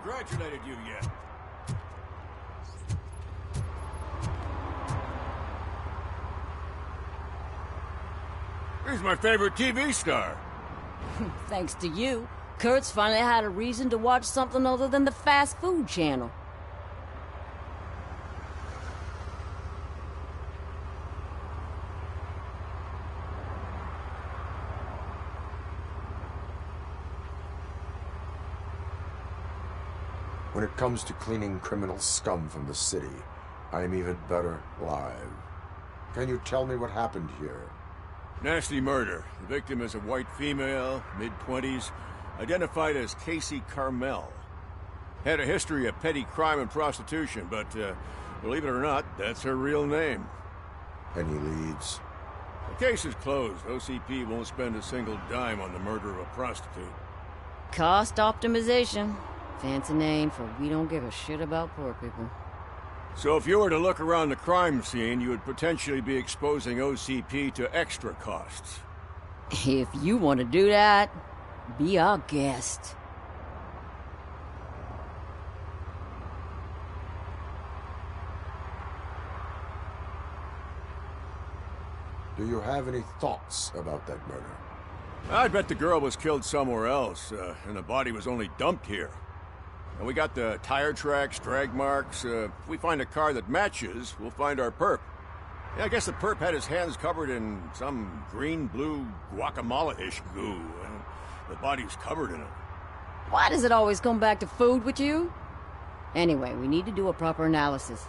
Congratulated you yet. He's my favorite TV star. Thanks to you, Kurt's finally had a reason to watch something other than the fast food channel. When it comes to cleaning criminal scum from the city, I am even better live. Can you tell me what happened here? Nasty murder. The victim is a white female, mid-20s, identified as Casey Carmel. Had a history of petty crime and prostitution, but believe it or not, that's her real name. Any leads? The case is closed. OCP won't spend a single dime on the murder of a prostitute. Cost optimization. Fancy name for we don't give a shit about poor people. So if you were to look around the crime scene, you would potentially be exposing OCP to extra costs. If you want to do that, be our guest. Do you have any thoughts about that murder? I bet the girl was killed somewhere else, and the body was only dumped here. And we got the tire tracks, drag marks. If we find a car that matches, we'll find our perp. Yeah, I guess the perp had his hands covered in some green-blue guacamole-ish goo. The body's covered in it. Why does it always come back to food with you? Anyway, we need to do a proper analysis.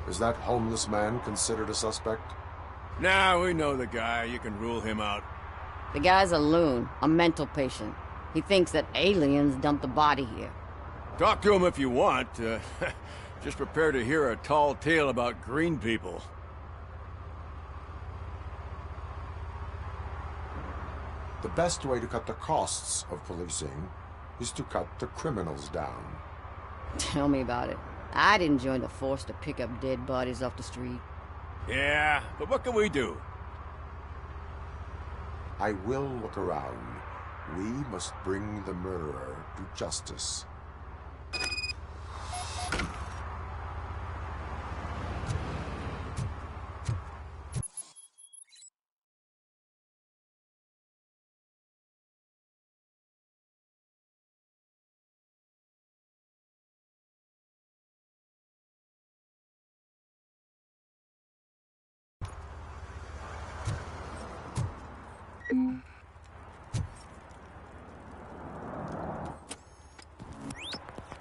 Is that homeless man considered a suspect? Nah, we know the guy. You can rule him out. The guy's a loon, a mental patient. He thinks that aliens dumped the body here. Talk to him if you want. Just prepare to hear a tall tale about green people. The best way to cut the costs of policing is to cut the criminals down. Tell me about it. I didn't join the force to pick up dead bodies off the street. Yeah, but what can we do? I will look around. We must bring the murderer to justice.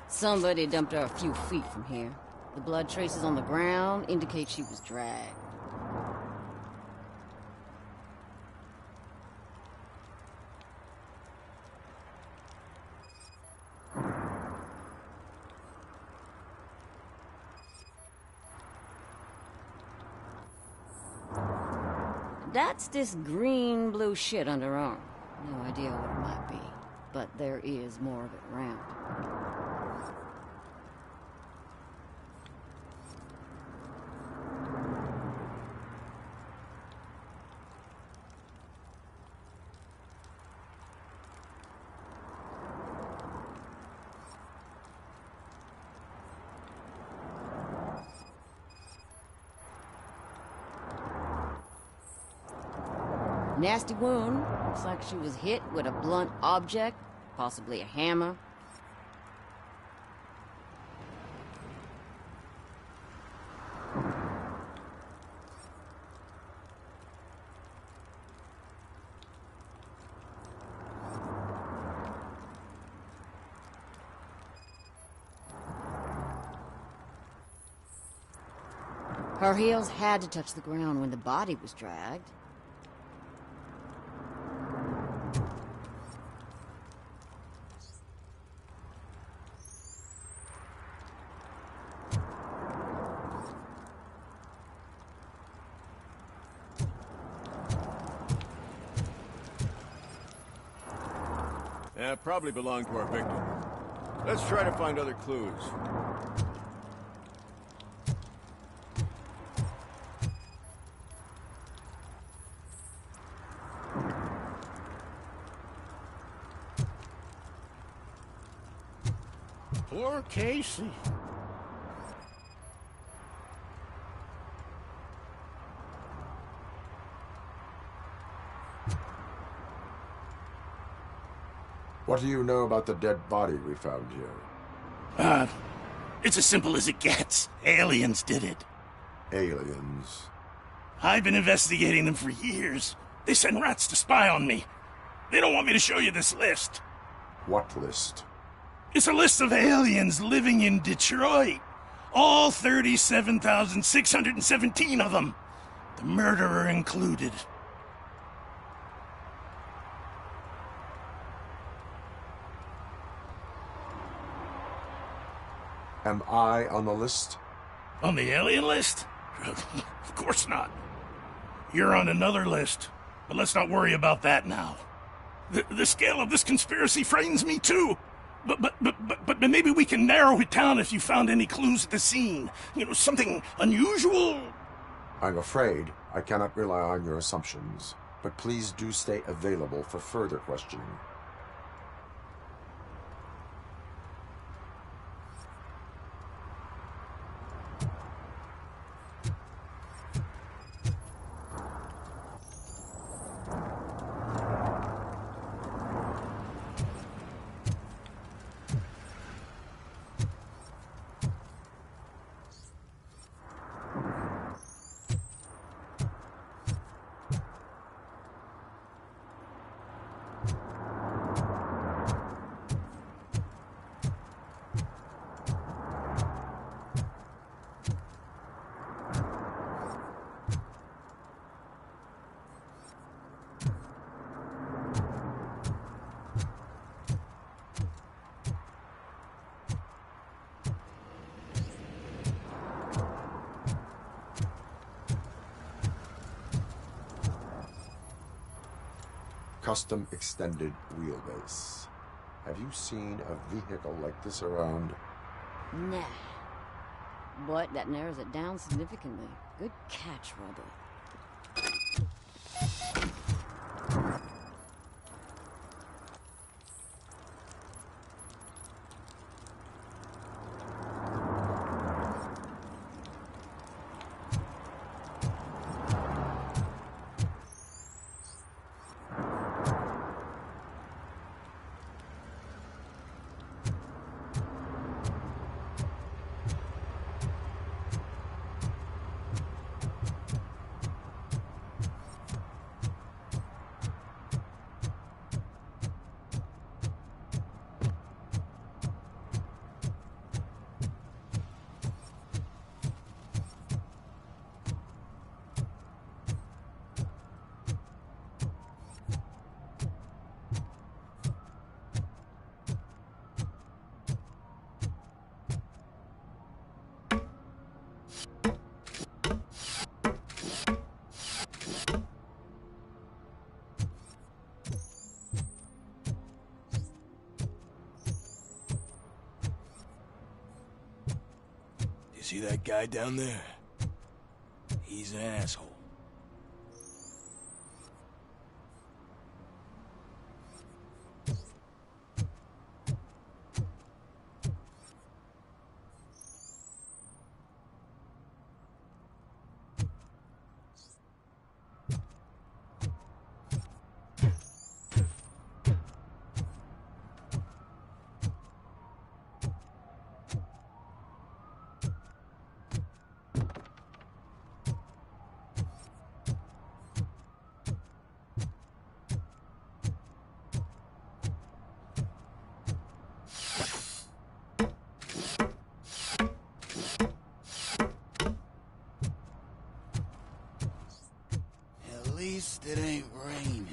Somebody dumped her a few feet from here. The blood traces on the ground indicate she was dragged. That's this green-blue shit under her arm. No idea what it might be, but there is more of it around. Nasty wound. Looks like she was hit with a blunt object, possibly a hammer. Her heels had to touch the ground when the body was dragged. Probably belonged to our victim. Let's try to find other clues. Poor Casey. What do you know about the dead body we found here? It's as simple as it gets. Aliens did it. Aliens? I've been investigating them for years. They send rats to spy on me. They don't want me to show you this list. What list? It's a list of aliens living in Detroit. All 37,617 of them. The murderer included. Am I on the list? On the alien list? Of course not. You're on another list, but let's not worry about that now. The scale of this conspiracy frightens me too. But maybe we can narrow it down if you found any clues at the scene. You know, something unusual. I'm afraid I cannot rely on your assumptions, but please do stay available for further questioning. custom extended wheelbase. Have you seen a vehicle like this around? Nah. But that narrows it down significantly. Good catch, Robo. See that guy down there? He's an asshole. At least it ain't raining.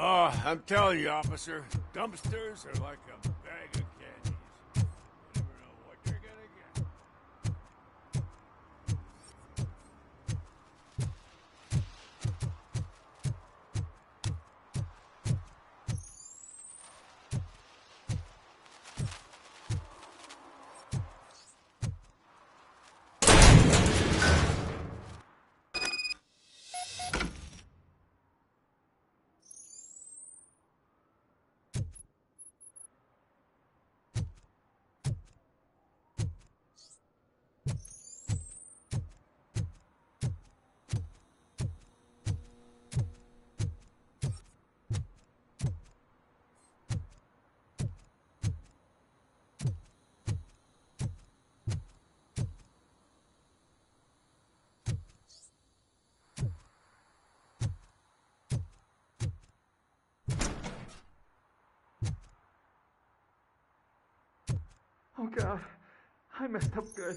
Oh, I'm telling you, officer, dumpsters are like a bag of candies. You never know what you're gonna get. Oh God, I messed up good.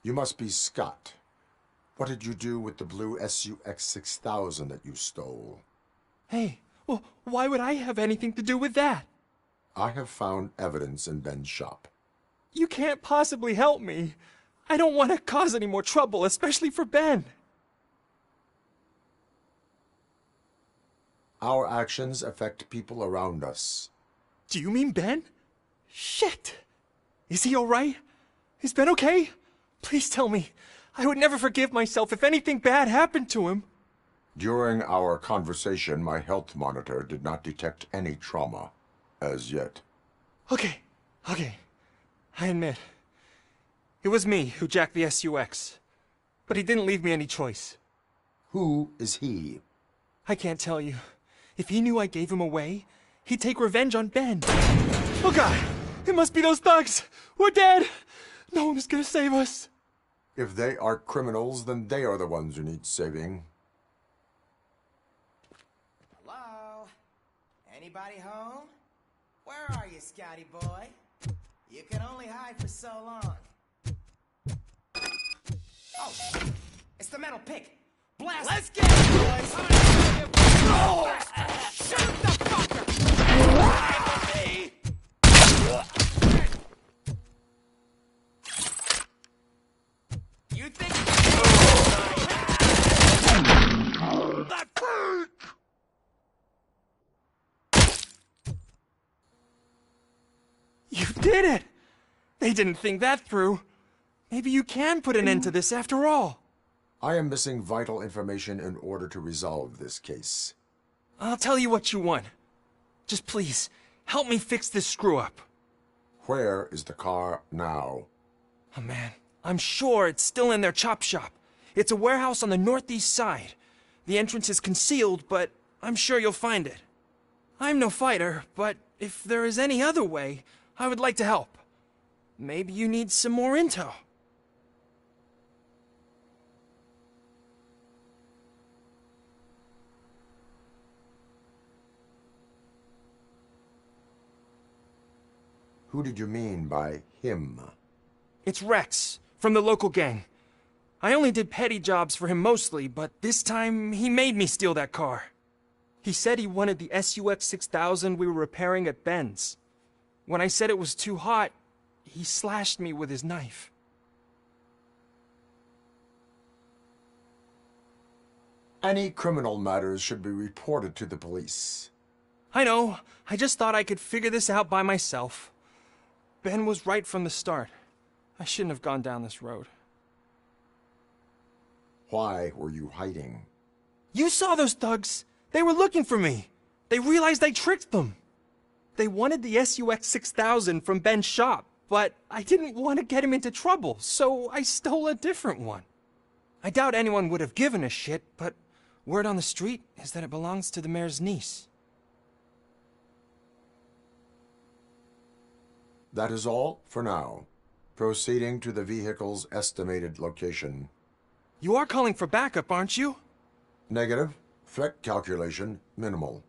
You must be Scott. What did you do with the blue SUX 6000 that you stole? Hey, well, why would I have anything to do with that? I have found evidence in Ben's shop. You can't possibly help me. I don't want to cause any more trouble, especially for Ben. Our actions affect people around us. Do you mean Ben? Shit! Is he alright? Is Ben okay? Please tell me. I would never forgive myself if anything bad happened to him. During our conversation, my health monitor did not detect any trauma, as yet. Okay. I admit. It was me who jacked the SUX. but he didn't leave me any choice. Who is he? I can't tell you. If he knew I gave him away, he'd take revenge on Ben. Oh God! It must be those thugs! We're dead! No one is gonna save us! If they are criminals, then they are the ones who need saving. Hello? Anybody home? Where are you, Scotty boy? You can only hide for so long. Oh, it's the metal pick. Blast! Let's get it, boys! Oh, shoot the fucker! You think that freak? You did it! They didn't think that through. Maybe you can put an end to this after all. I am missing vital information in order to resolve this case. I'll tell you what you want. Just please, help me fix this screw-up. Where is the car now? Oh man, I'm sure it's still in their chop shop. It's a warehouse on the northeast side. The entrance is concealed, but I'm sure you'll find it. I'm no fighter, but if there is any other way, I would like to help. Maybe you need some more intel. Who did you mean by him? It's Rex, from the local gang. I only did petty jobs for him mostly, but this time he made me steal that car. He said he wanted the SUX 6000 we were repairing at Ben's. When I said it was too hot, he slashed me with his knife. Any criminal matters should be reported to the police. I know. I just thought I could figure this out by myself. Ben was right from the start. I shouldn't have gone down this road. Why were you hiding? You saw those thugs. They were looking for me. They realized I tricked them. They wanted the SUX 6000 from Ben's shop, but I didn't want to get him into trouble, so I stole a different one. I doubt anyone would have given a shit, but word on the street is that it belongs to the mayor's niece. That is all for now. Proceeding to the vehicle's estimated location. You are calling for backup, aren't you? Negative. Threat calculation minimal.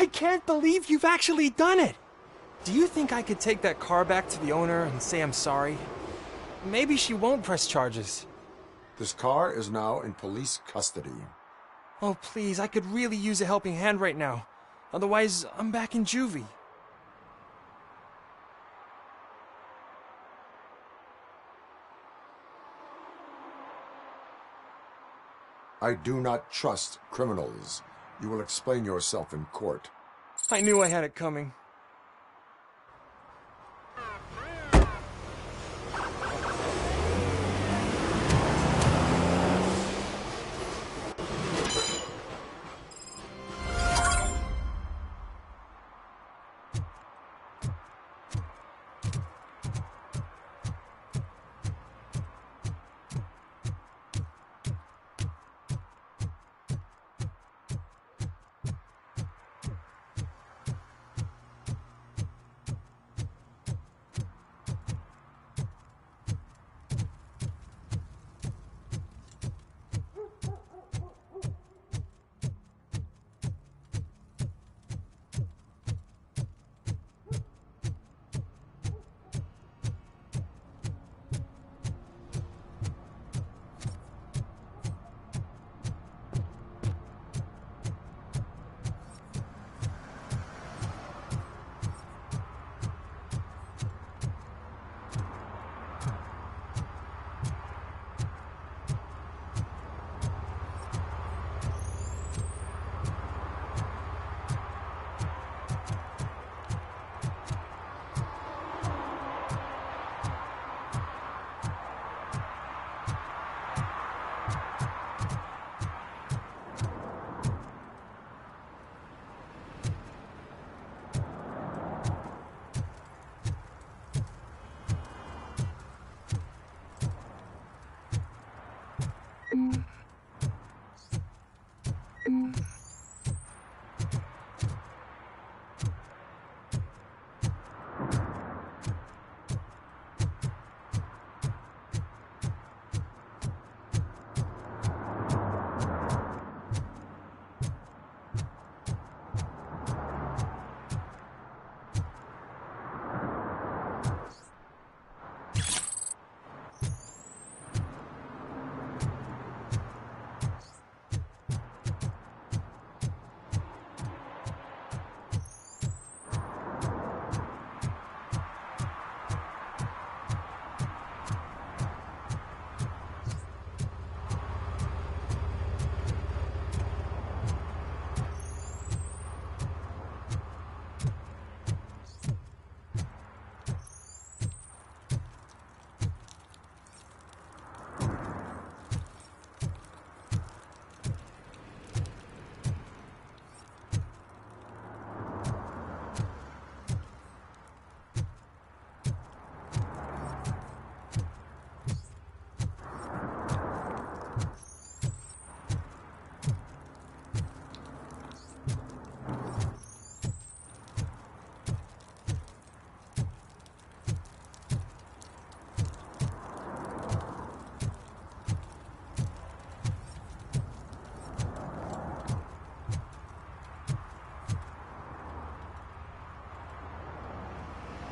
I can't believe you've actually done it! Do you think I could take that car back to the owner and say I'm sorry? Maybe she won't press charges. This car is now in police custody. Oh, please, I could really use a helping hand right now. Otherwise, I'm back in juvie. I do not trust criminals. You will explain yourself in court. I knew I had it coming.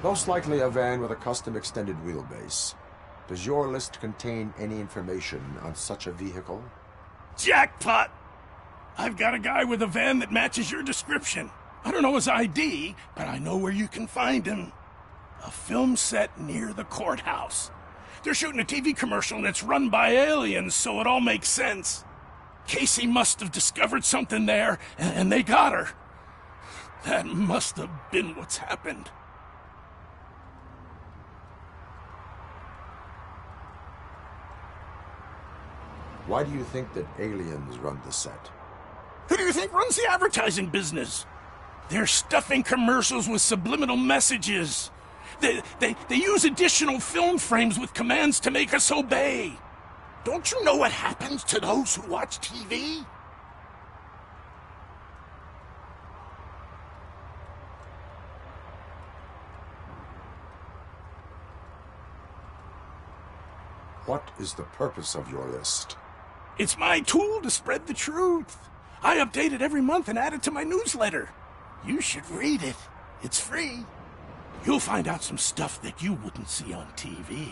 Most likely a van with a custom extended wheelbase. Does your list contain any information on such a vehicle? Jackpot! I've got a guy with a van that matches your description. I don't know his ID, but I know where you can find him. A film set near the courthouse. They're shooting a TV commercial and it's run by aliens, so it all makes sense. Casey must have discovered something there, and they got her. That must have been what's happened. Why do you think that aliens run the set? Who do you think runs the advertising business? They're stuffing commercials with subliminal messages. They use additional film frames with commands to make us obey. Don't you know what happens to those who watch TV? What is the purpose of your list? It's my tool to spread the truth. I update it every month and add it to my newsletter. You should read it. It's free. You'll find out some stuff that you wouldn't see on TV.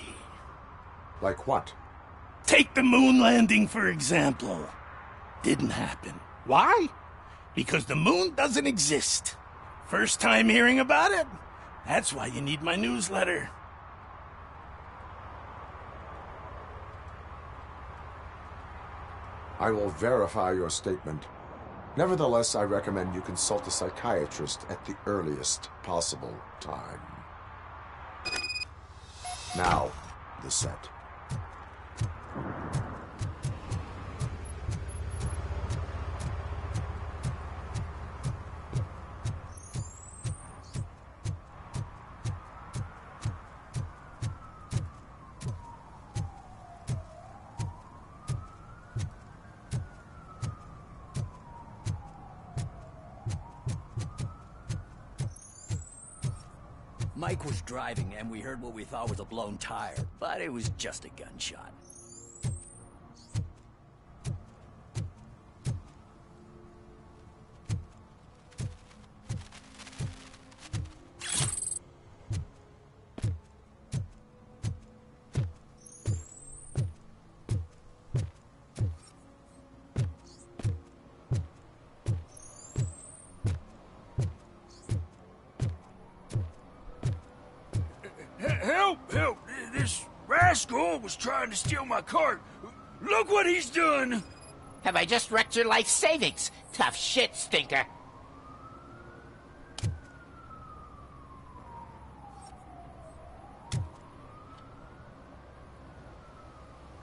Like what? Take the moon landing, for example. Didn't happen. Why? Because the moon doesn't exist. First time hearing about it? That's why you need my newsletter. I will verify your statement. Nevertheless, I recommend you consult a psychiatrist at the earliest possible time. Now, the set. Mike was driving and we heard what we thought was a blown tire, but it was just a gunshot. Help! Help! This rascal was trying to steal my cart. Look what he's done! Have I just wrecked your life savings? Tough shit, stinker.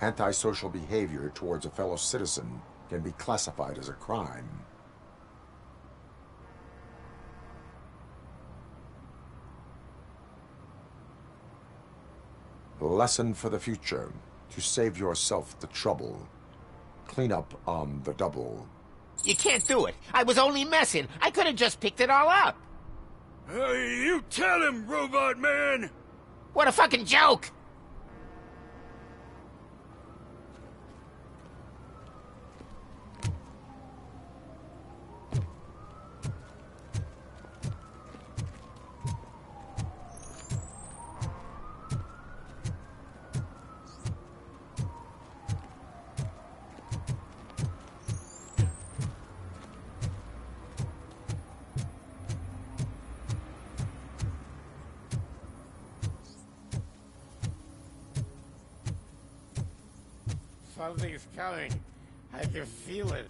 Antisocial behavior towards a fellow citizen can be classified as a crime. Lesson for the future. To save yourself the trouble. Clean up on the double. You can't do it. I was only messing. I could have just picked it all up. You tell him, Robot Man! What a fucking joke! Something's coming. I can feel it.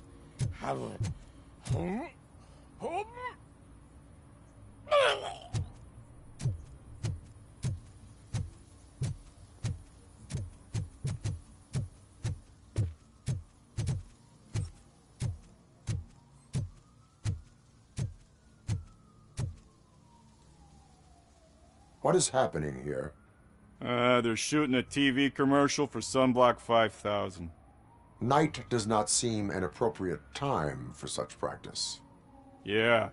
What is happening here? They're shooting a TV commercial for Sunblock 5000. Night does not seem an appropriate time for such practice. Yeah,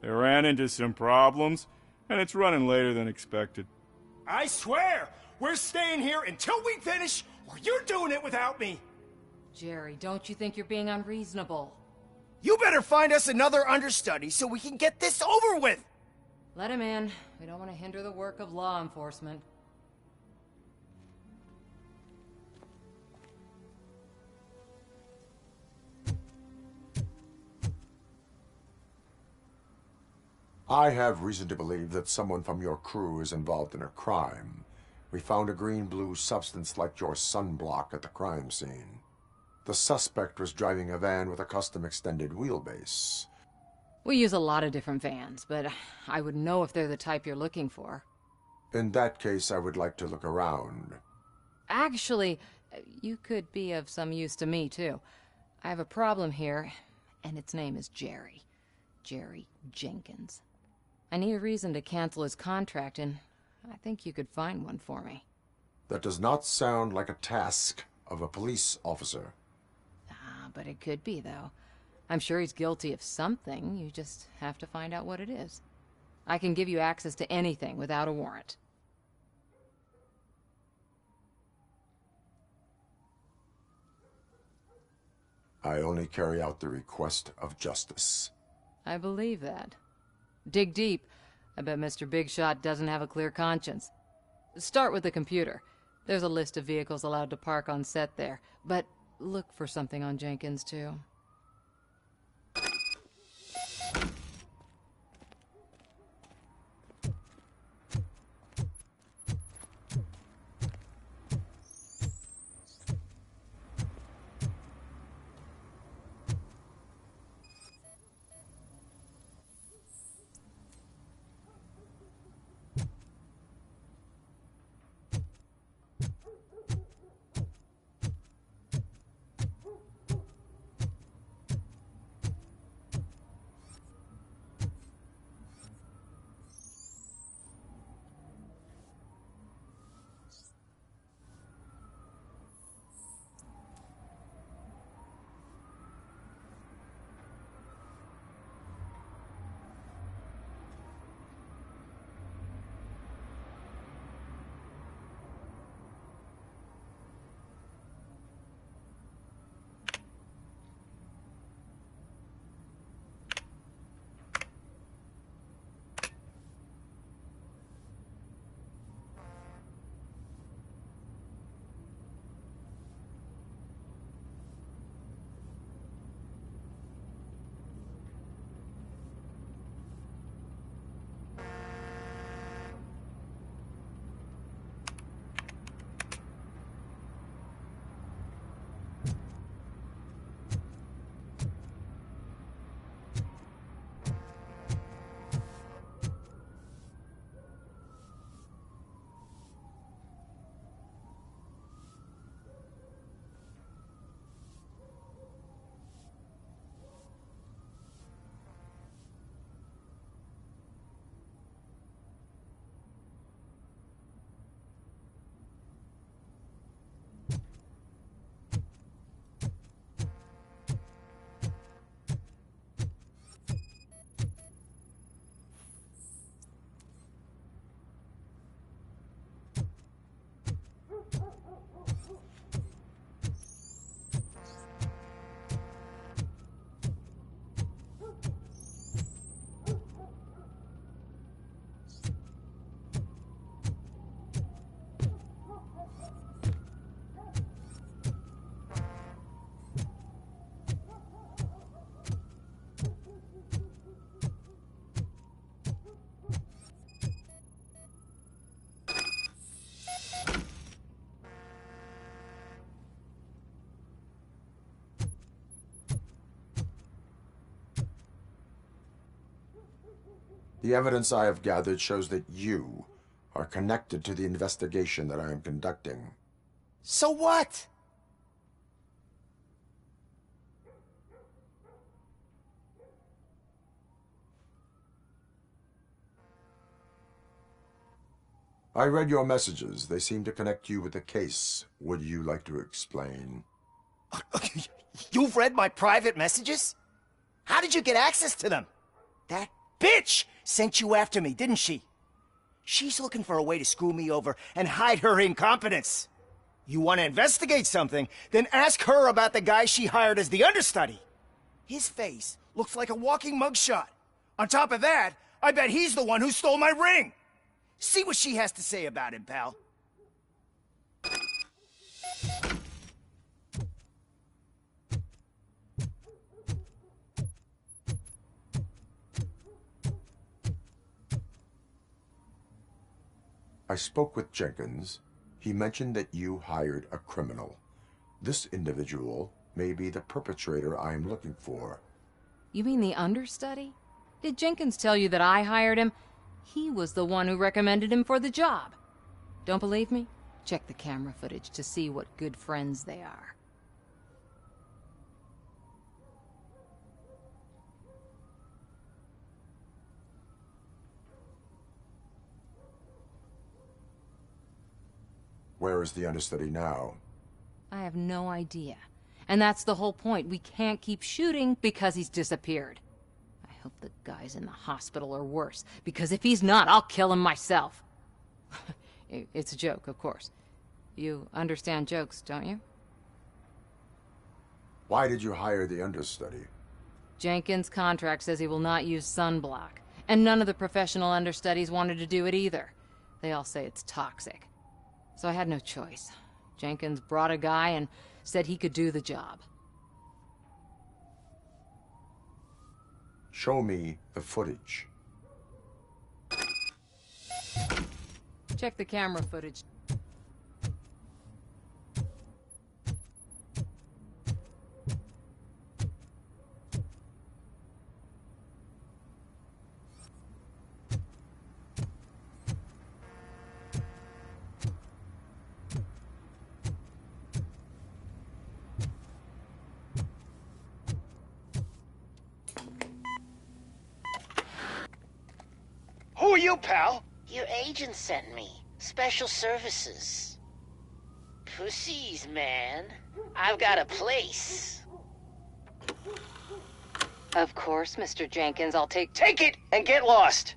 they ran into some problems, and it's running later than expected. I swear, we're staying here until we finish, or you're doing it without me. Jerry, don't you think you're being unreasonable? You better find us another understudy so we can get this over with. Let him in. We don't want to hinder the work of law enforcement. I have reason to believe that someone from your crew is involved in a crime. We found a green-blue substance like your sunblock at the crime scene. The suspect was driving a van with a custom extended wheelbase. We use a lot of different vans, but I wouldn't know if they're the type you're looking for. In that case, I would like to look around. Actually, you could be of some use to me, too. I have a problem here, and its name is Jerry. Jerry Jenkins. I need a reason to cancel his contract, and I think you could find one for me. That does not sound like a task of a police officer. But it could be, though. I'm sure he's guilty of something. You just have to find out what it is. I can give you access to anything without a warrant. I only carry out the request of justice. I believe that. Dig deep. I bet Mr. Big Shot doesn't have a clear conscience. Start with the computer. There's a list of vehicles allowed to park on set there, but look for something on Jenkins, too. The evidence I have gathered shows that you are connected to the investigation that I am conducting. So what? I read your messages. They seem to connect you with the case. Would you like to explain? You've read my private messages? How did you get access to them? That bitch sent you after me, didn't she? She's looking for a way to screw me over and hide her incompetence. You want to investigate something, then ask her about the guy she hired as the understudy. His face looks like a walking mugshot. On top of that, I bet he's the one who stole my ring. See what she has to say about him, pal. I spoke with Jenkins. He mentioned that you hired a criminal. This individual may be the perpetrator I am looking for. You mean the understudy? Did Jenkins tell you that I hired him? He was the one who recommended him for the job. Don't believe me? Check the camera footage to see what good friends they are. Where is the understudy now? I have no idea. And that's the whole point. We can't keep shooting because he's disappeared. I hope the guy's in the hospital or worse, because if he's not, I'll kill him myself. It's a joke, of course. You understand jokes, don't you? Why did you hire the understudy? Jenkins' contract says he will not use sunblock, and none of the professional understudies wanted to do it either. They all say it's toxic. So I had no choice. Jenkins brought a guy and said he could do the job. Show me the footage. Check the camera footage. Who are you, pal? Your agent sent me. Special services. Pussies, man. I've got a place. Of course, Mr. Jenkins, I'll take it and get lost.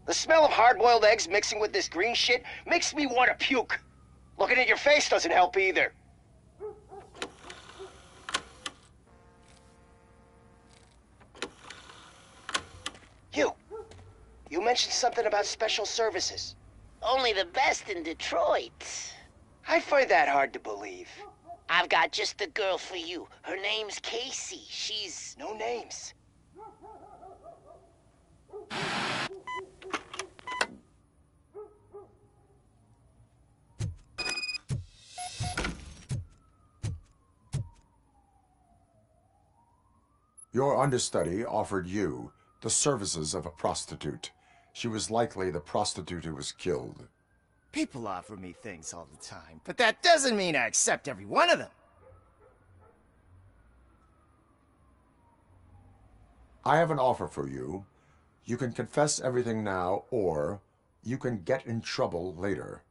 The smell of hard-boiled eggs mixing with this green shit makes me want to puke. Looking at your face doesn't help either. You mentioned something about special services. Only the best in Detroit. I find that hard to believe. I've got just the girl for you. Her name's Casey. She's... No names. Your understudy offered you the services of a prostitute. She was likely the prostitute who was killed. People offer me things all the time, but that doesn't mean I accept every one of them. I have an offer for you. You can confess everything now, or you can get in trouble later.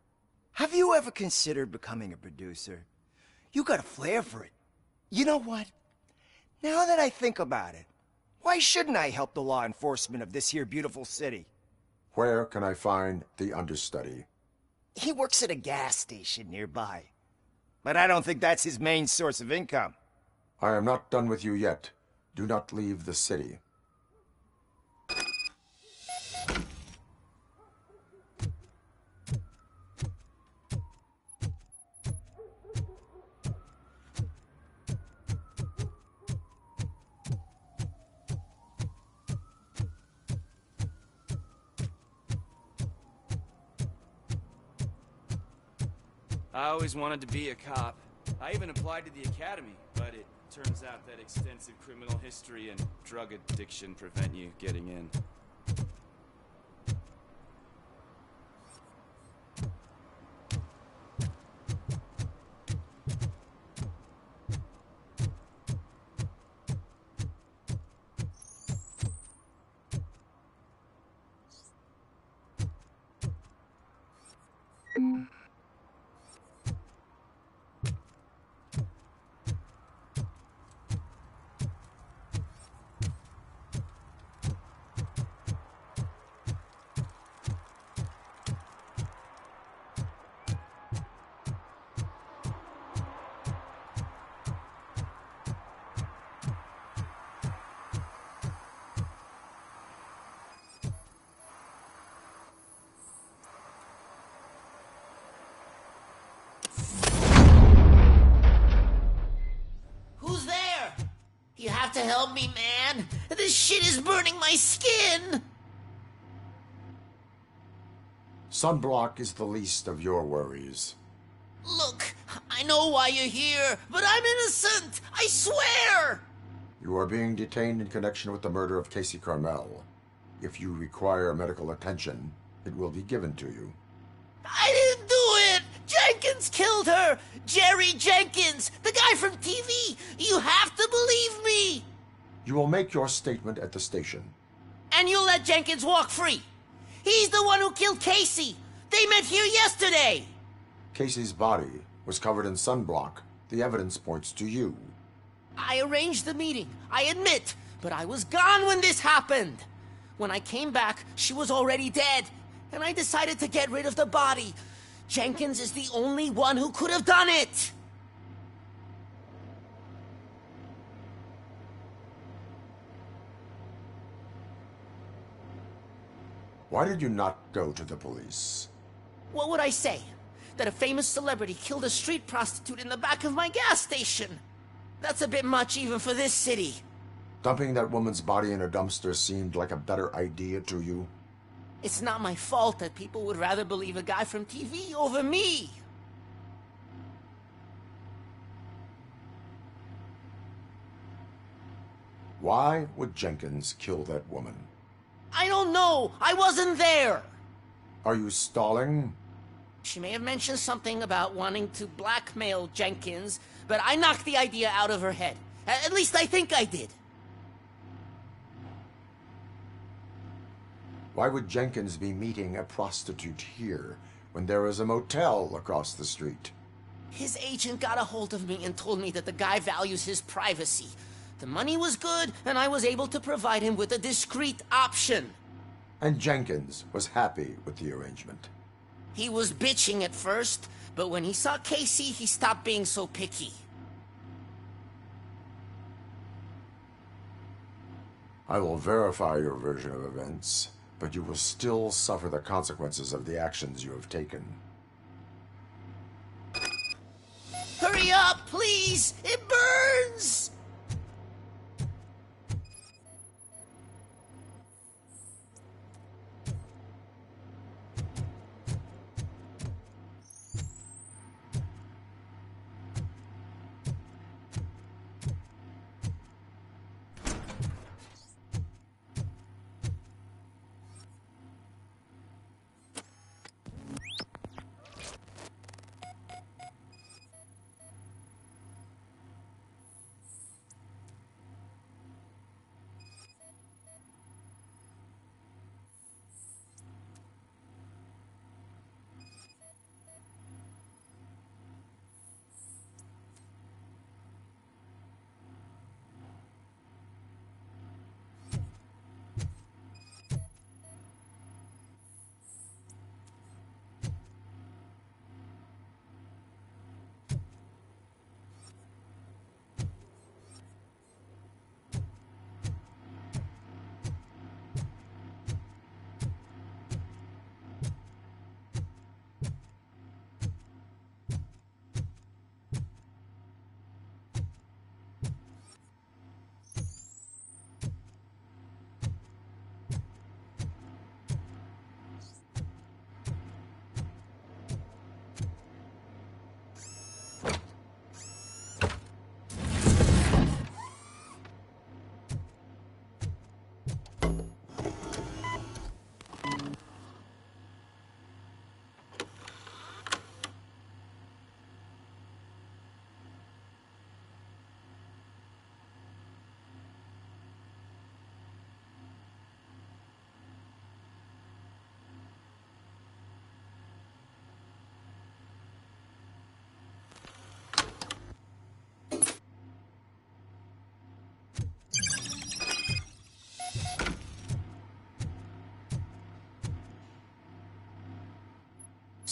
Have you ever considered becoming a producer? You got a flair for it. You know what? Now that I think about it, why shouldn't I help the law enforcement of this here beautiful city? Where can I find the understudy? He works at a gas station nearby. But I don't think that's his main source of income. I am not done with you yet. Do not leave the city. I always wanted to be a cop. I even applied to the academy, but it turns out that extensive criminal history and drug addiction prevent you getting in. have to help me, man. This shit is burning my skin. Sunblock is the least of your worries. Look, I know why you're here, but I'm innocent. I swear. You are being detained in connection with the murder of Casey Carmel. If you require medical attention, it will be given to you. I didn't do it! Jenkins killed her! Jerry Jenkins, the guy from TV! You have to believe me! You will make your statement at the station. And you'll let Jenkins walk free! He's the one who killed Casey! They met here yesterday! Casey's body was covered in sunblock. The evidence points to you. I arranged the meeting, I admit, but I was gone when this happened. When I came back, she was already dead, and I decided to get rid of the body. Jenkins is the only one who could have done it! Why did you not go to the police? What would I say? That a famous celebrity killed a street prostitute in the back of my gas station? That's a bit much even for this city. Dumping that woman's body in a dumpster seemed like a better idea to you? It's not my fault that people would rather believe a guy from TV over me. Why would Jenkins kill that woman? I don't know. I wasn't there. Are you stalling? She may have mentioned something about wanting to blackmail Jenkins, but I knocked the idea out of her head. At least I think I did. Why would Jenkins be meeting a prostitute here when there is a motel across the street? His agent got a hold of me and told me that the guy values his privacy. The money was good, and I was able to provide him with a discreet option. And Jenkins was happy with the arrangement. He was bitching at first, but when he saw Casey, he stopped being so picky. I will verify your version of events, but you will still suffer the consequences of the actions you have taken. Hurry up, please! It burns!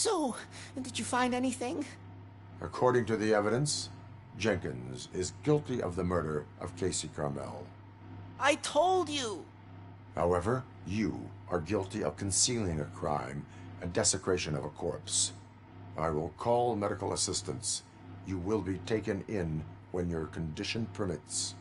So, did you find anything? According to the evidence, Jenkins is guilty of the murder of Casey Carmel. I told you! However, you are guilty of concealing a crime and desecration of a corpse. I will call medical assistance. You will be taken in when your condition permits.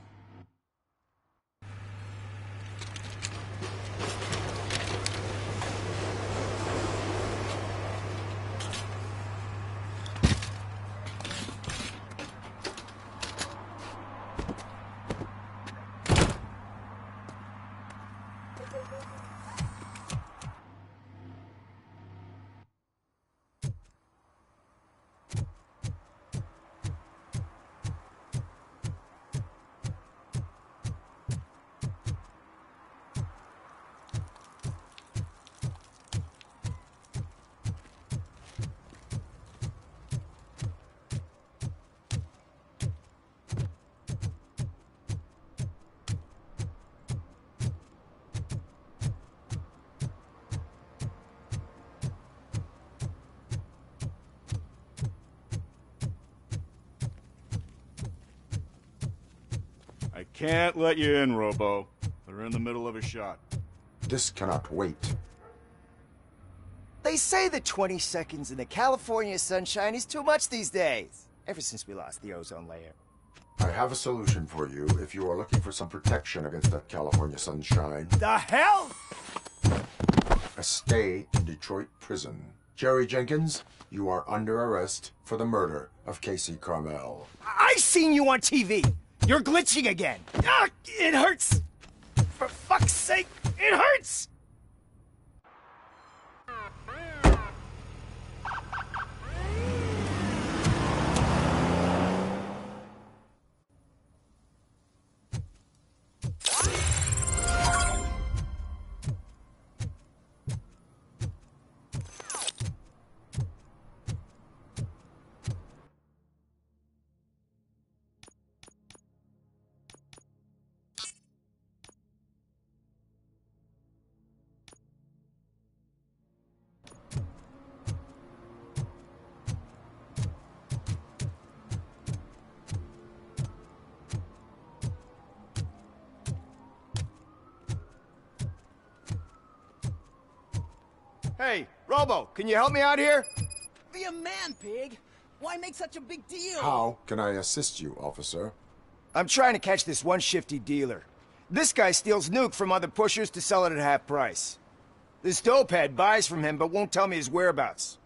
I can't let you in, Robo. They're in the middle of a shot. This cannot wait. They say the 20 seconds in the California sunshine is too much these days. Ever since we lost the ozone layer. I have a solution for you if you are looking for some protection against that California sunshine. The hell? A stay in Detroit prison. Jerry Jenkins, you are under arrest for the murder of Casey Carmel. I seen you on TV. You're glitching again. Ah, it hurts. For fuck's sake, it hurts. Hey, Robo, can you help me out here? Be a man, pig. Why make such a big deal? How can I assist you, officer? I'm trying to catch this one shifty dealer. This guy steals nuke from other pushers to sell it at half price. This dopehead buys from him but won't tell me his whereabouts.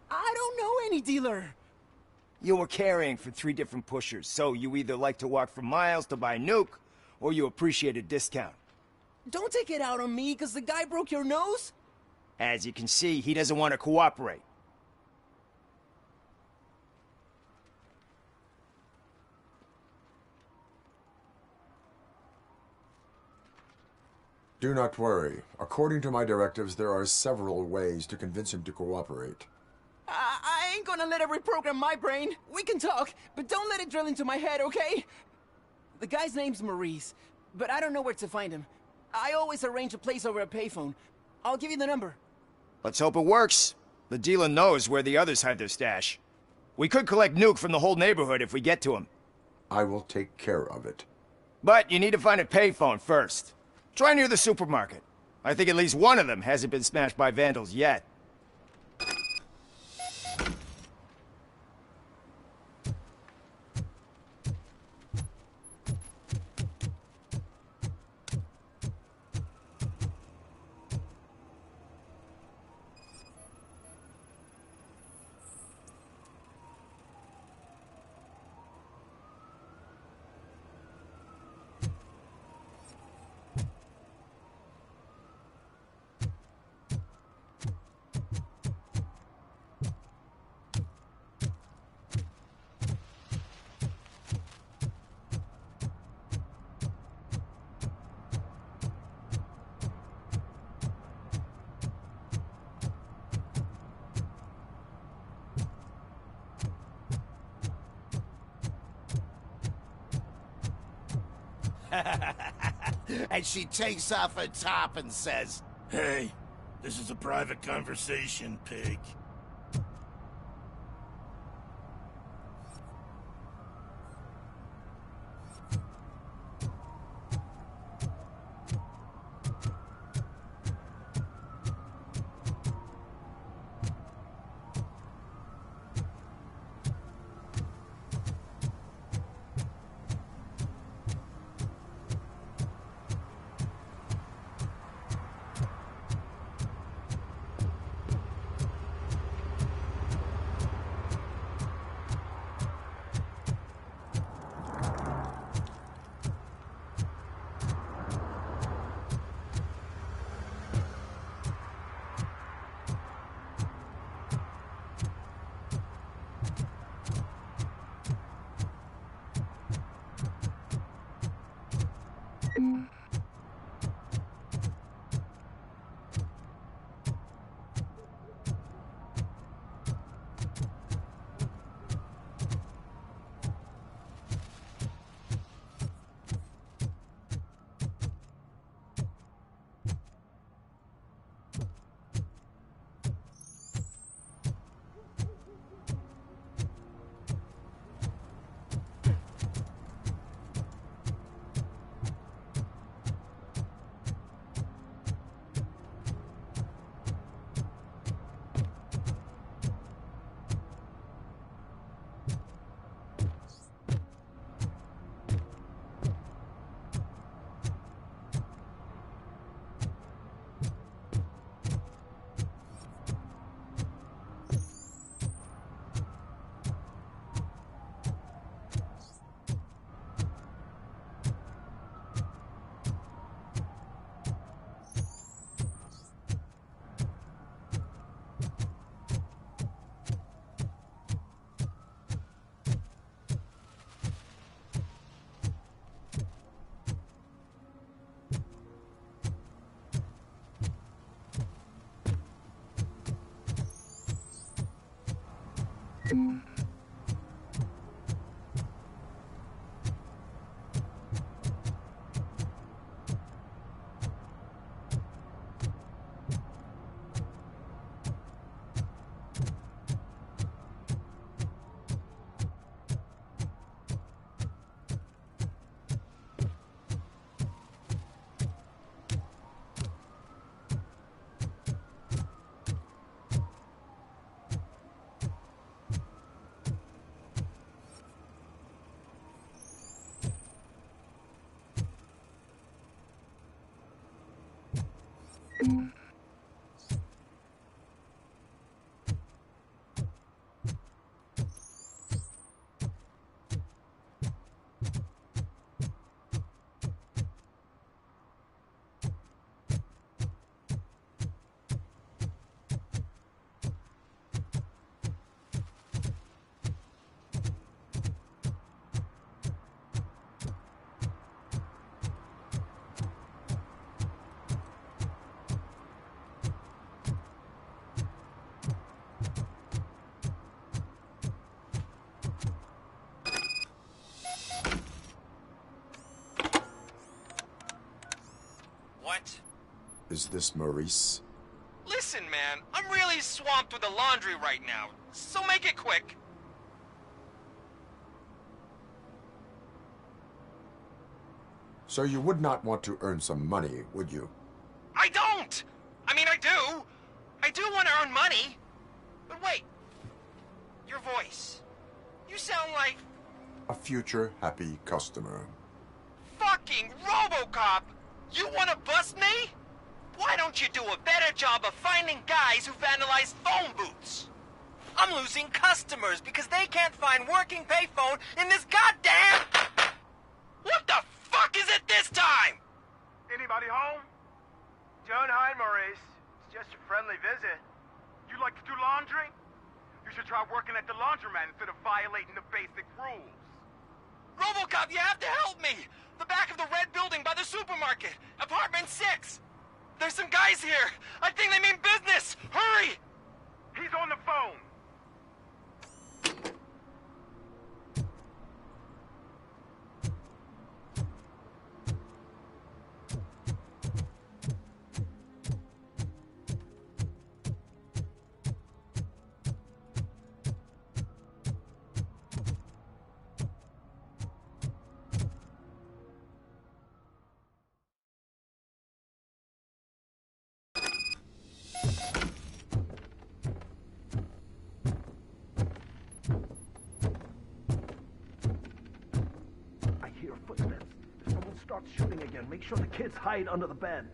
I don't know any dealer. You were carrying for 3 different pushers, so you either like to walk for miles to buy nuke, or you appreciate a discount. Don't take it out on me, because the guy broke your nose? As you can see, he doesn't want to cooperate. Do not worry. According to my directives, there are several ways to convince him to cooperate. I ain't gonna let it reprogram my brain. We can talk, but don't let it drill into my head, okay? The guy's name's Maurice, but I don't know where to find him. I always arrange a place over a payphone. I'll give you the number. Let's hope it works. The dealer knows where the others hide their stash. We could collect nuke from the whole neighborhood if we get to him. I will take care of it. But you need to find a payphone first. Try near the supermarket. I think at least one of them hasn't been smashed by vandals yet. And she takes off her top and says, Hey, this is a private conversation, pig. What? Is this Maurice? Listen, man, I'm really swamped with the laundry right now, so make it quick. So you would not want to earn some money, would you? I don't! I mean, I do. I do want to earn money. But wait. Your voice. You sound like... A future happy customer. fucking Robocop! You want to bust me? Why don't you do a better job of finding guys who vandalize phone booths? I'm losing customers because they can't find working payphone in this goddamn... What the fuck is it this time? Anybody home? Don't hide, Maurice. It's just a friendly visit. You like to do laundry? You should try working at the laundromat instead of violating the basic rules. Robocop, you have to help me! The back of the red building by the supermarket. Apartment 6. There's some guys here. I think they mean business. Hurry! He's on the phone. Starts shooting again. Make sure the kids hide under the bed.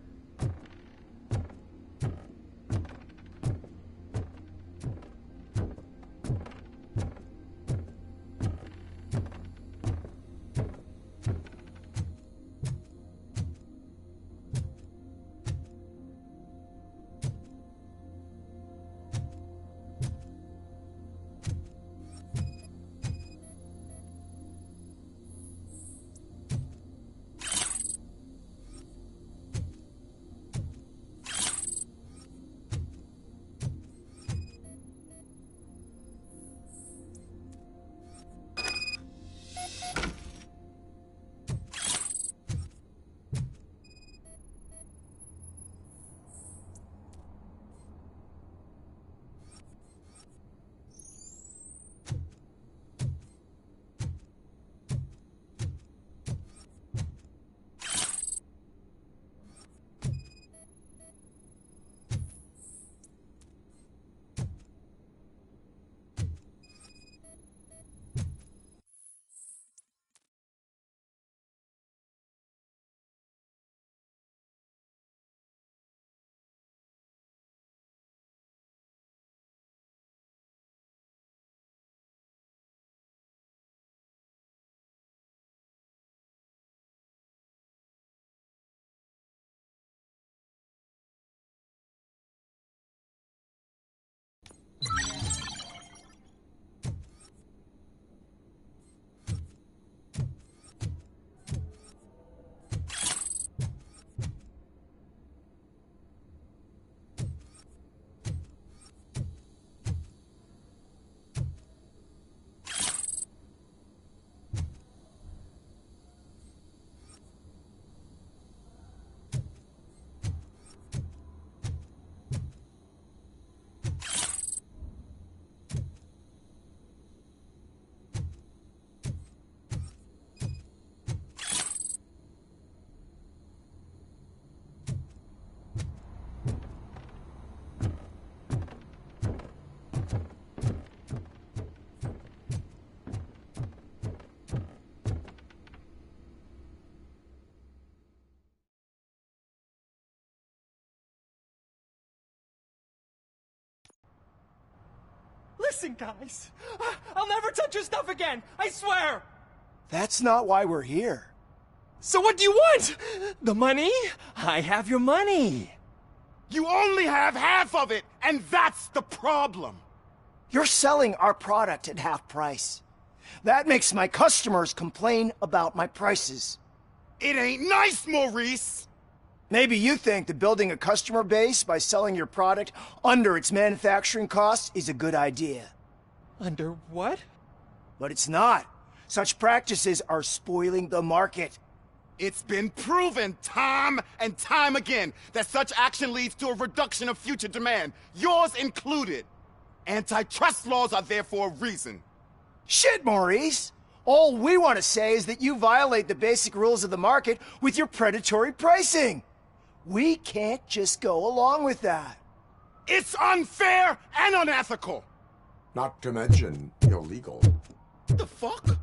Listen, guys. I'll never touch your stuff again. I swear. That's not why we're here. So what do you want? The money? I have your money. You only have half of it, and that's the problem. You're selling our product at half price. That makes my customers complain about my prices. It ain't nice, Maurice! Maybe you think that building a customer base by selling your product under its manufacturing costs is a good idea. Under what? But it's not. Such practices are spoiling the market. It's been proven time and time again that such action leads to a reduction of future demand, yours included. Antitrust laws are there for a reason. Shit, Maurice! All we want to say is that you violate the basic rules of the market with your predatory pricing. We can't just go along with that. It's unfair and unethical! Not to mention illegal. The fuck?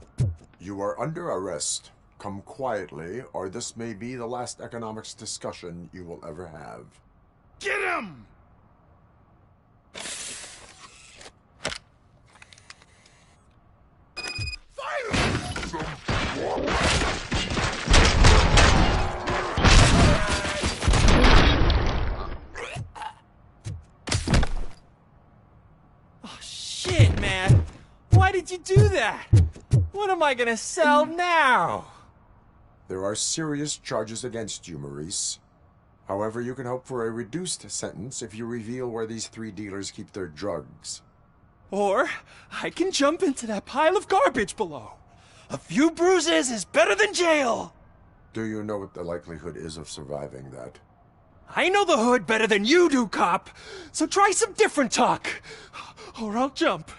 You are under arrest. Come quietly, or this may be the last economics discussion you will ever have. Get him! Oh, shit, man. Why did you do that? What am I gonna sell now? There are serious charges against you, Maurice. However, you can hope for a reduced sentence if you reveal where these 3 dealers keep their drugs. Or I can jump into that pile of garbage below. A few bruises is better than jail. Do you know what the likelihood is of surviving that? I know the hood better than you do, cop. So try some different talk, or I'll jump.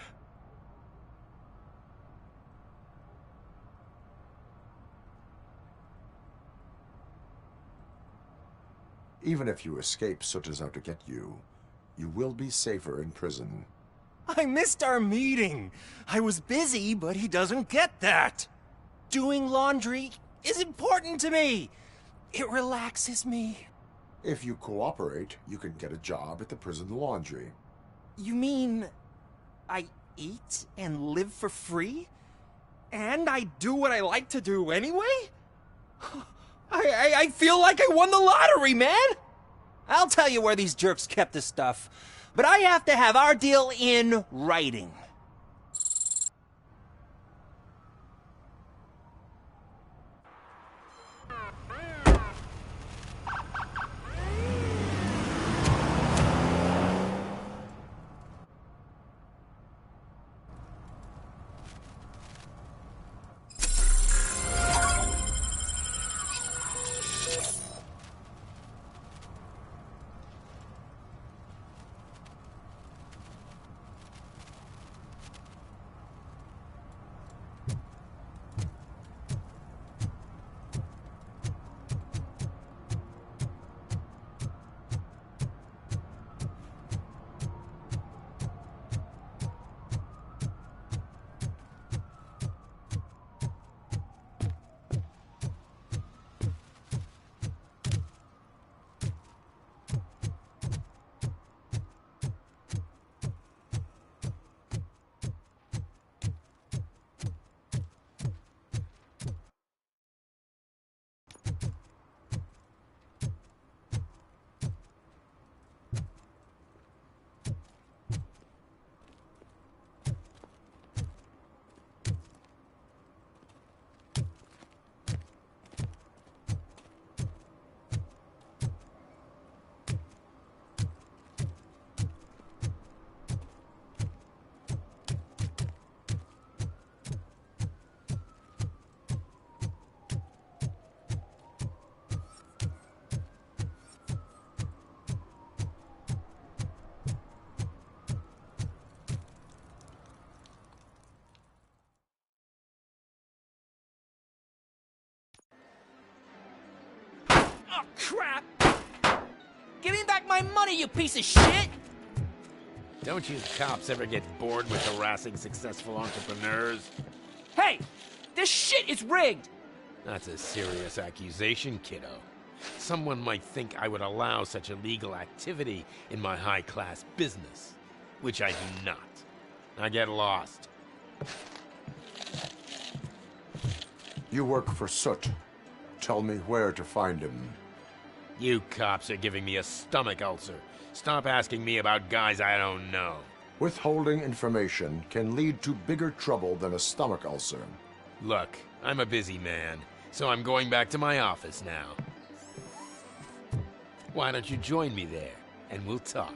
Even if you escape Soot is out to get you, you will be safer in prison. I missed our meeting. I was busy, but he doesn't get that. Doing laundry is important to me. It relaxes me. If you cooperate, you can get a job at the prison laundry. You mean I eat and live for free? And I do what I like to do anyway? I feel like I won the lottery, man! I'll tell you where these jerks kept the stuff, but I have to have our deal in writing. Oh, crap! Give me back my money, you piece of shit! Don't you cops ever get bored with harassing successful entrepreneurs? Hey! This shit is rigged! That's a serious accusation, kiddo. Someone might think I would allow such illegal activity in my high-class business, which I do not. I get lost. You work for Soot. Tell me where to find him. You cops are giving me a stomach ulcer. Stop asking me about guys I don't know. Withholding information can lead to bigger trouble than a stomach ulcer. Look, I'm a busy man, so I'm going back to my office now. Why don't you join me there, and we'll talk.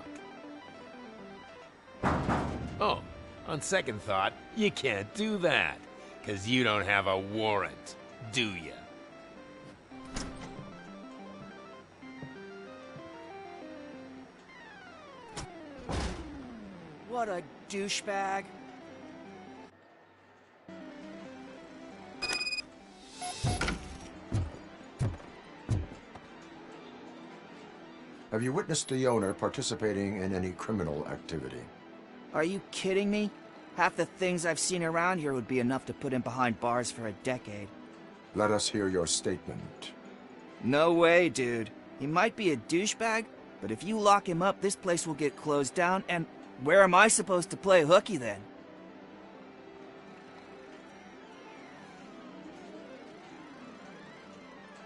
Oh, on second thought, you can't do that, 'cause you don't have a warrant, do ya? What a douchebag. Have you witnessed the owner participating in any criminal activity? Are you kidding me? Half the things I've seen around here would be enough to put him behind bars for a decade. Let us hear your statement. No way, dude. He might be a douchebag, but if you lock him up, this place will get closed down, and where am I supposed to play hooky then?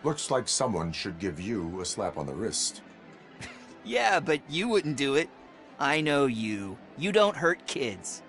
Looks like someone should give you a slap on the wrist. Yeah, but you wouldn't do it. I know you. You don't hurt kids.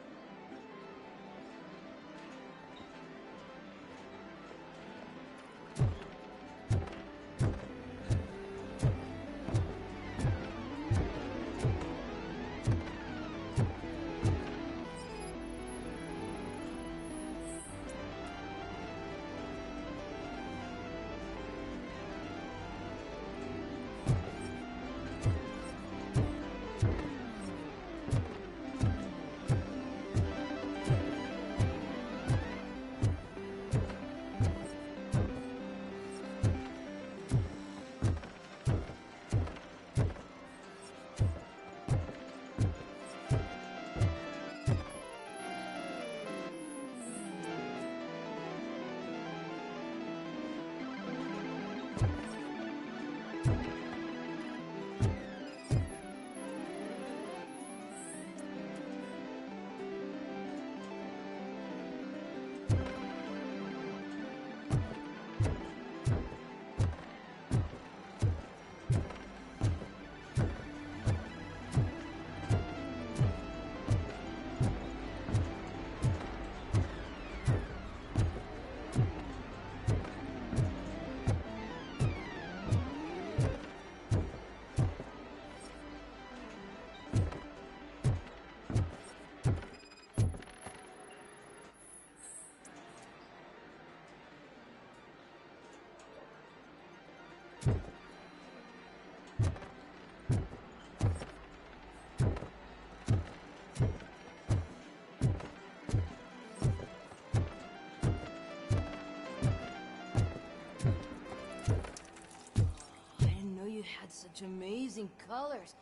Such amazing colors.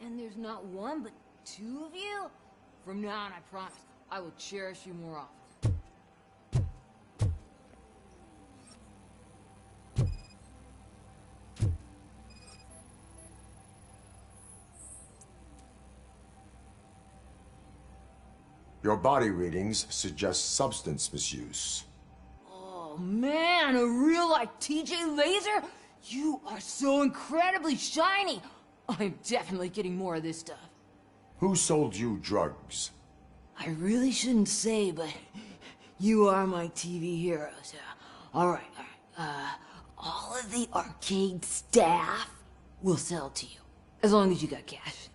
And there's not one, but two of you? From now on, I promise, I will cherish you more often. Your body readings suggest substance misuse. Oh man, a real like TJ Laser? You are so incredibly shiny! I'm definitely getting more of this stuff. Who sold you drugs? I really shouldn't say, but you are my TV heroes. Alright. All of the arcade staff will sell to you, as long as you got cash.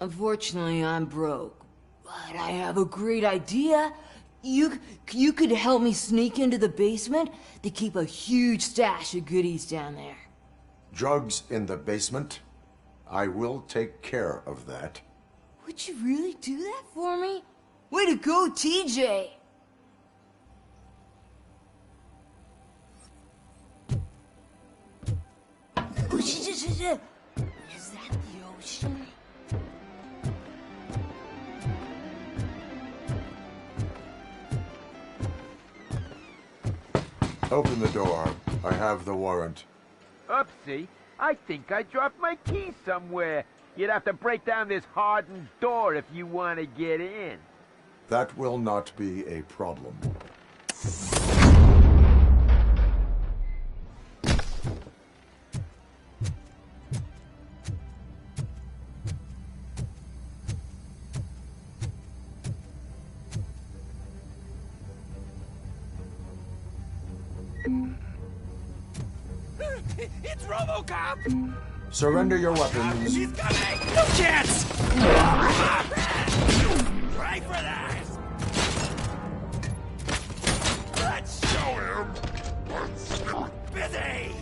Unfortunately, I'm broke, but I have a great idea. You could help me sneak into the basement. They keep a huge stash of goodies down there. Drugs in the basement? I will take care of that. Would you really do that for me? Way to go, TJ! Is that the ocean? Open the door. I have the warrant. Oopsie, I think I dropped my keys somewhere. You'd have to break down this hardened door if you want to get in. That will not be a problem. It's Robocop! Surrender your weapons. He's coming! No chance! Try for that! Let's show him! Busy!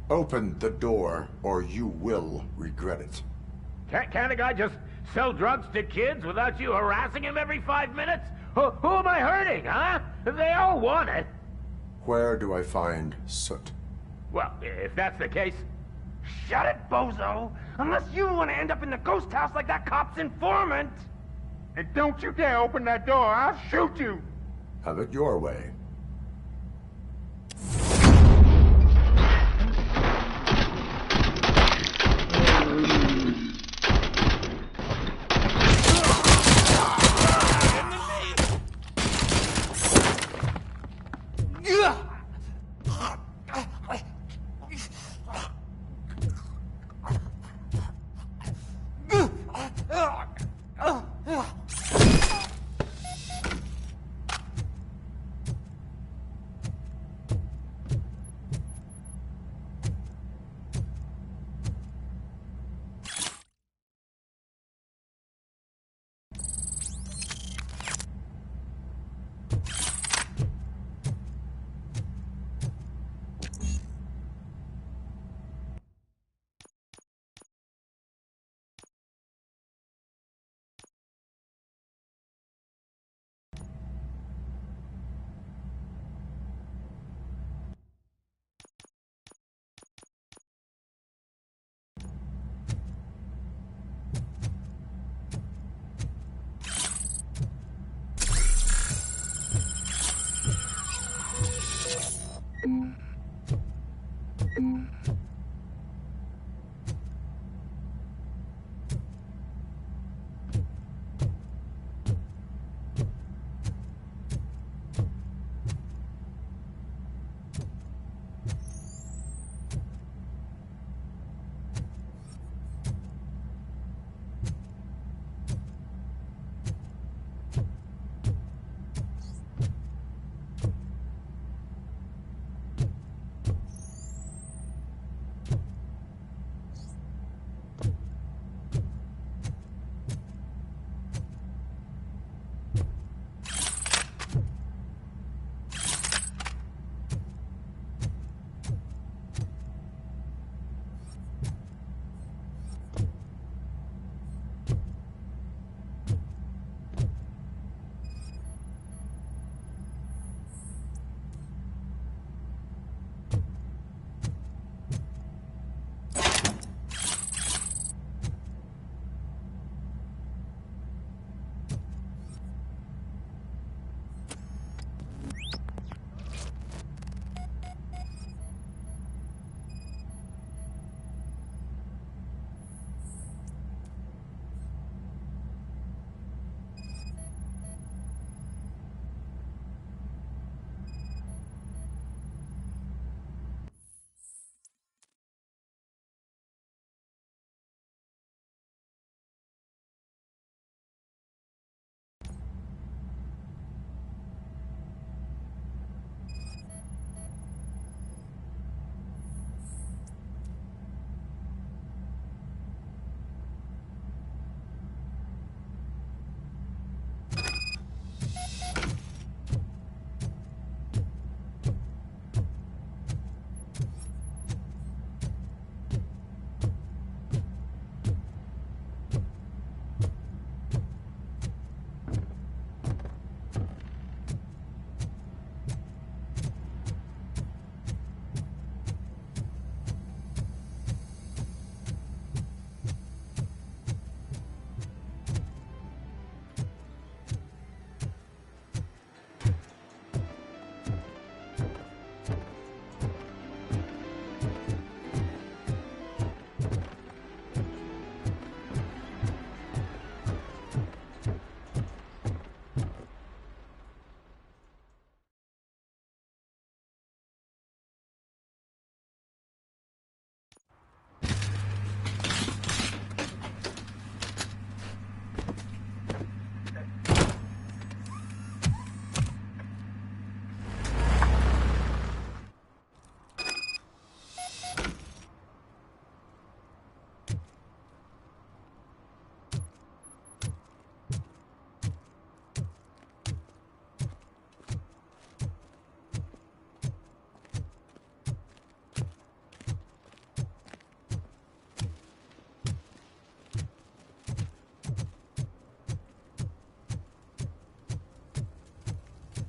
Open the door, or you will regret it. Can't a guy just sell drugs to kids without you harassing him every 5 minutes? Who am I hurting, huh? They all want it. Where do I find Soot? Well, if that's the case, shut it, bozo! Unless you want to end up in the ghost house like that cop's informant! And don't you dare open that door, I'll shoot you! Have it your way.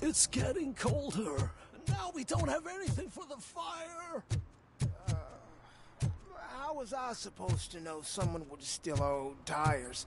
It's getting colder. Now we don't have anything for the fire. How was I supposed to know someone would steal our old tires?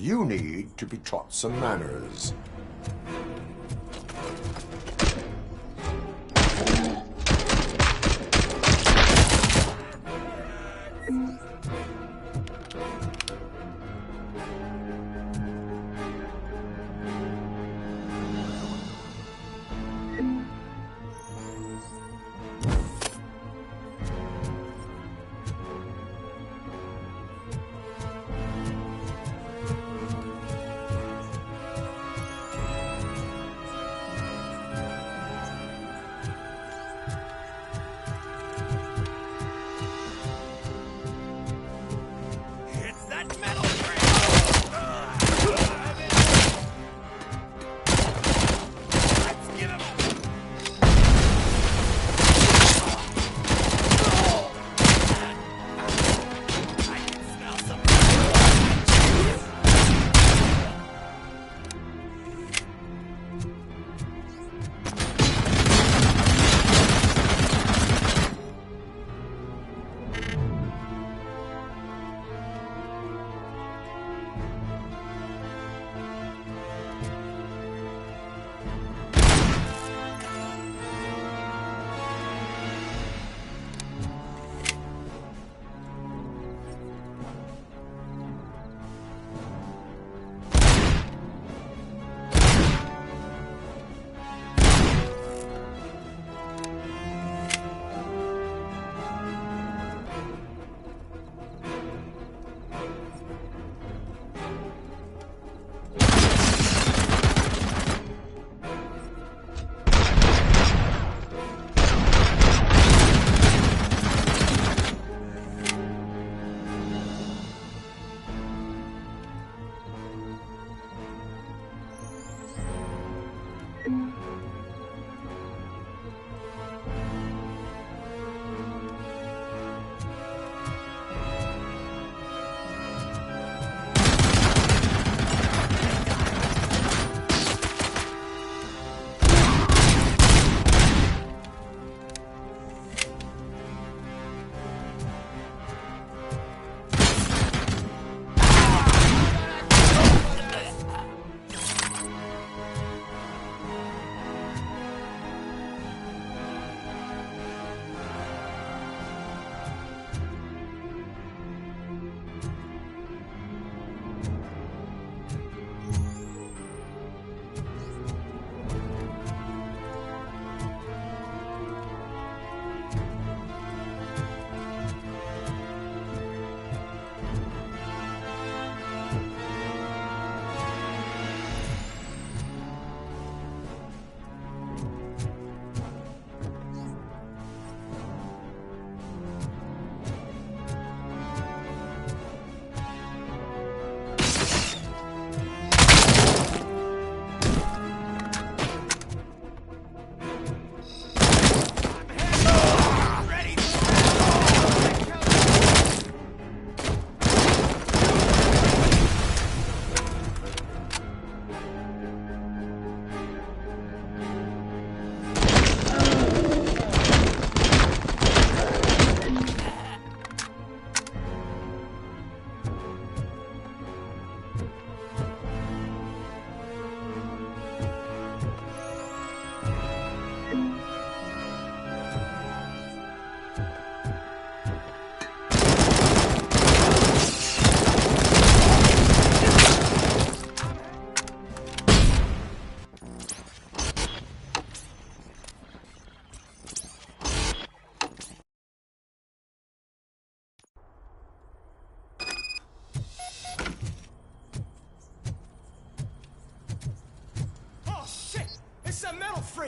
You need to be taught some manners.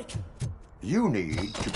break. You need to...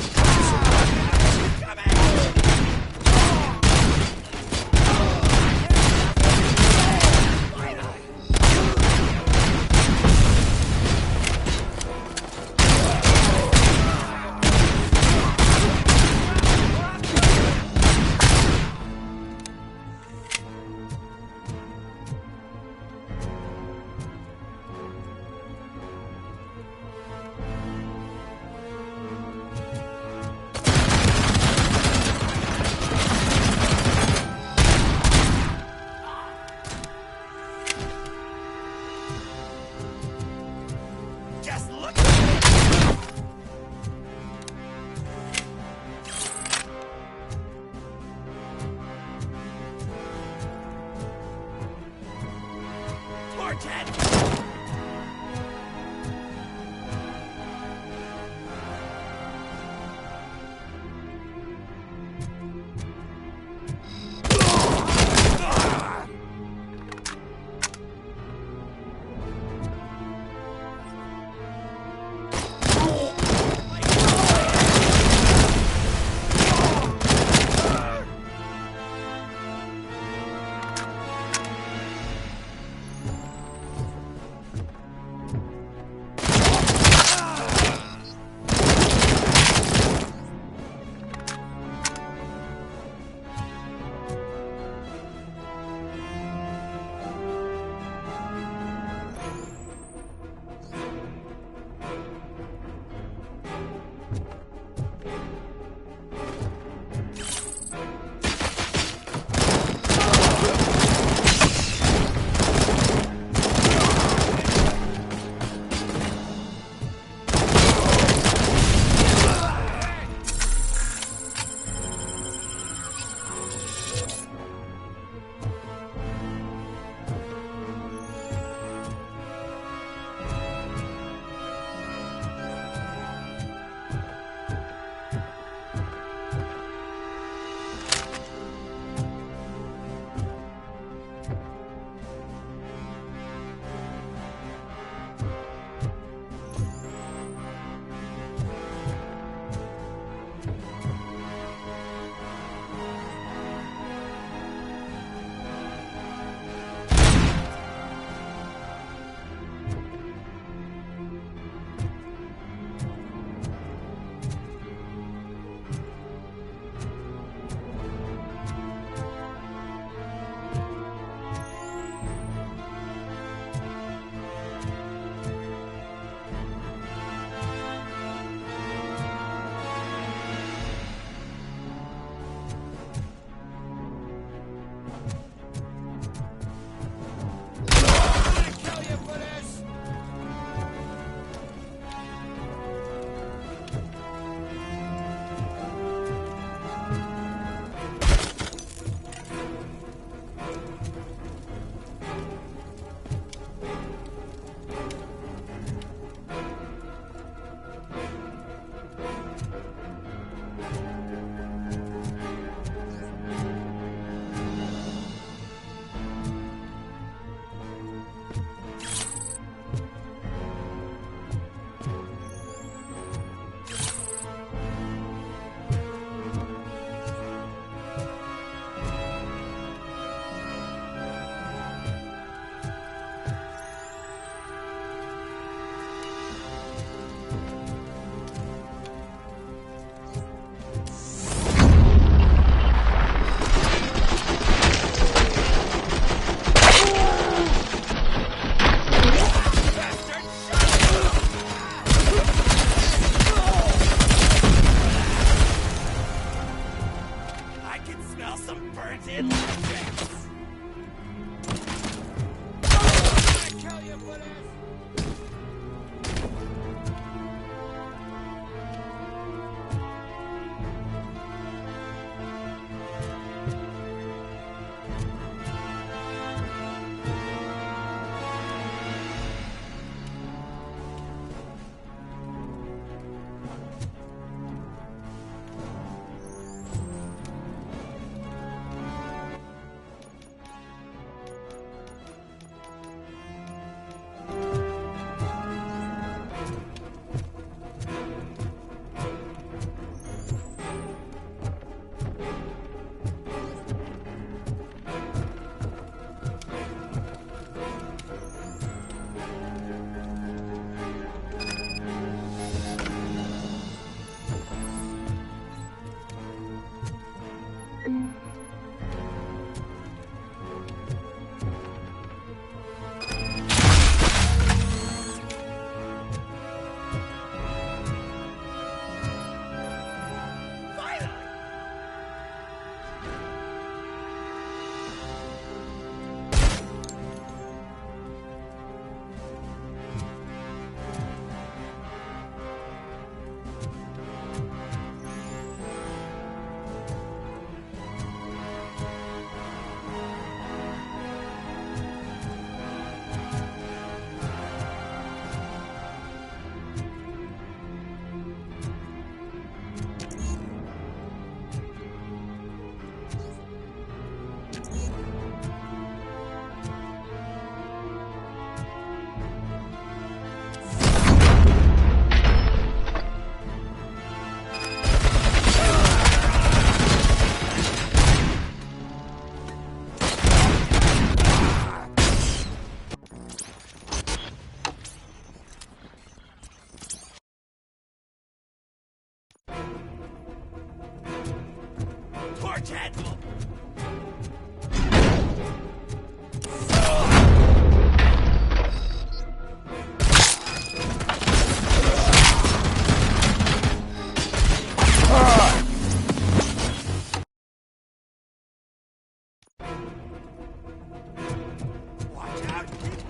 Just look. Torch. Torch Admiral! Watch out, kid!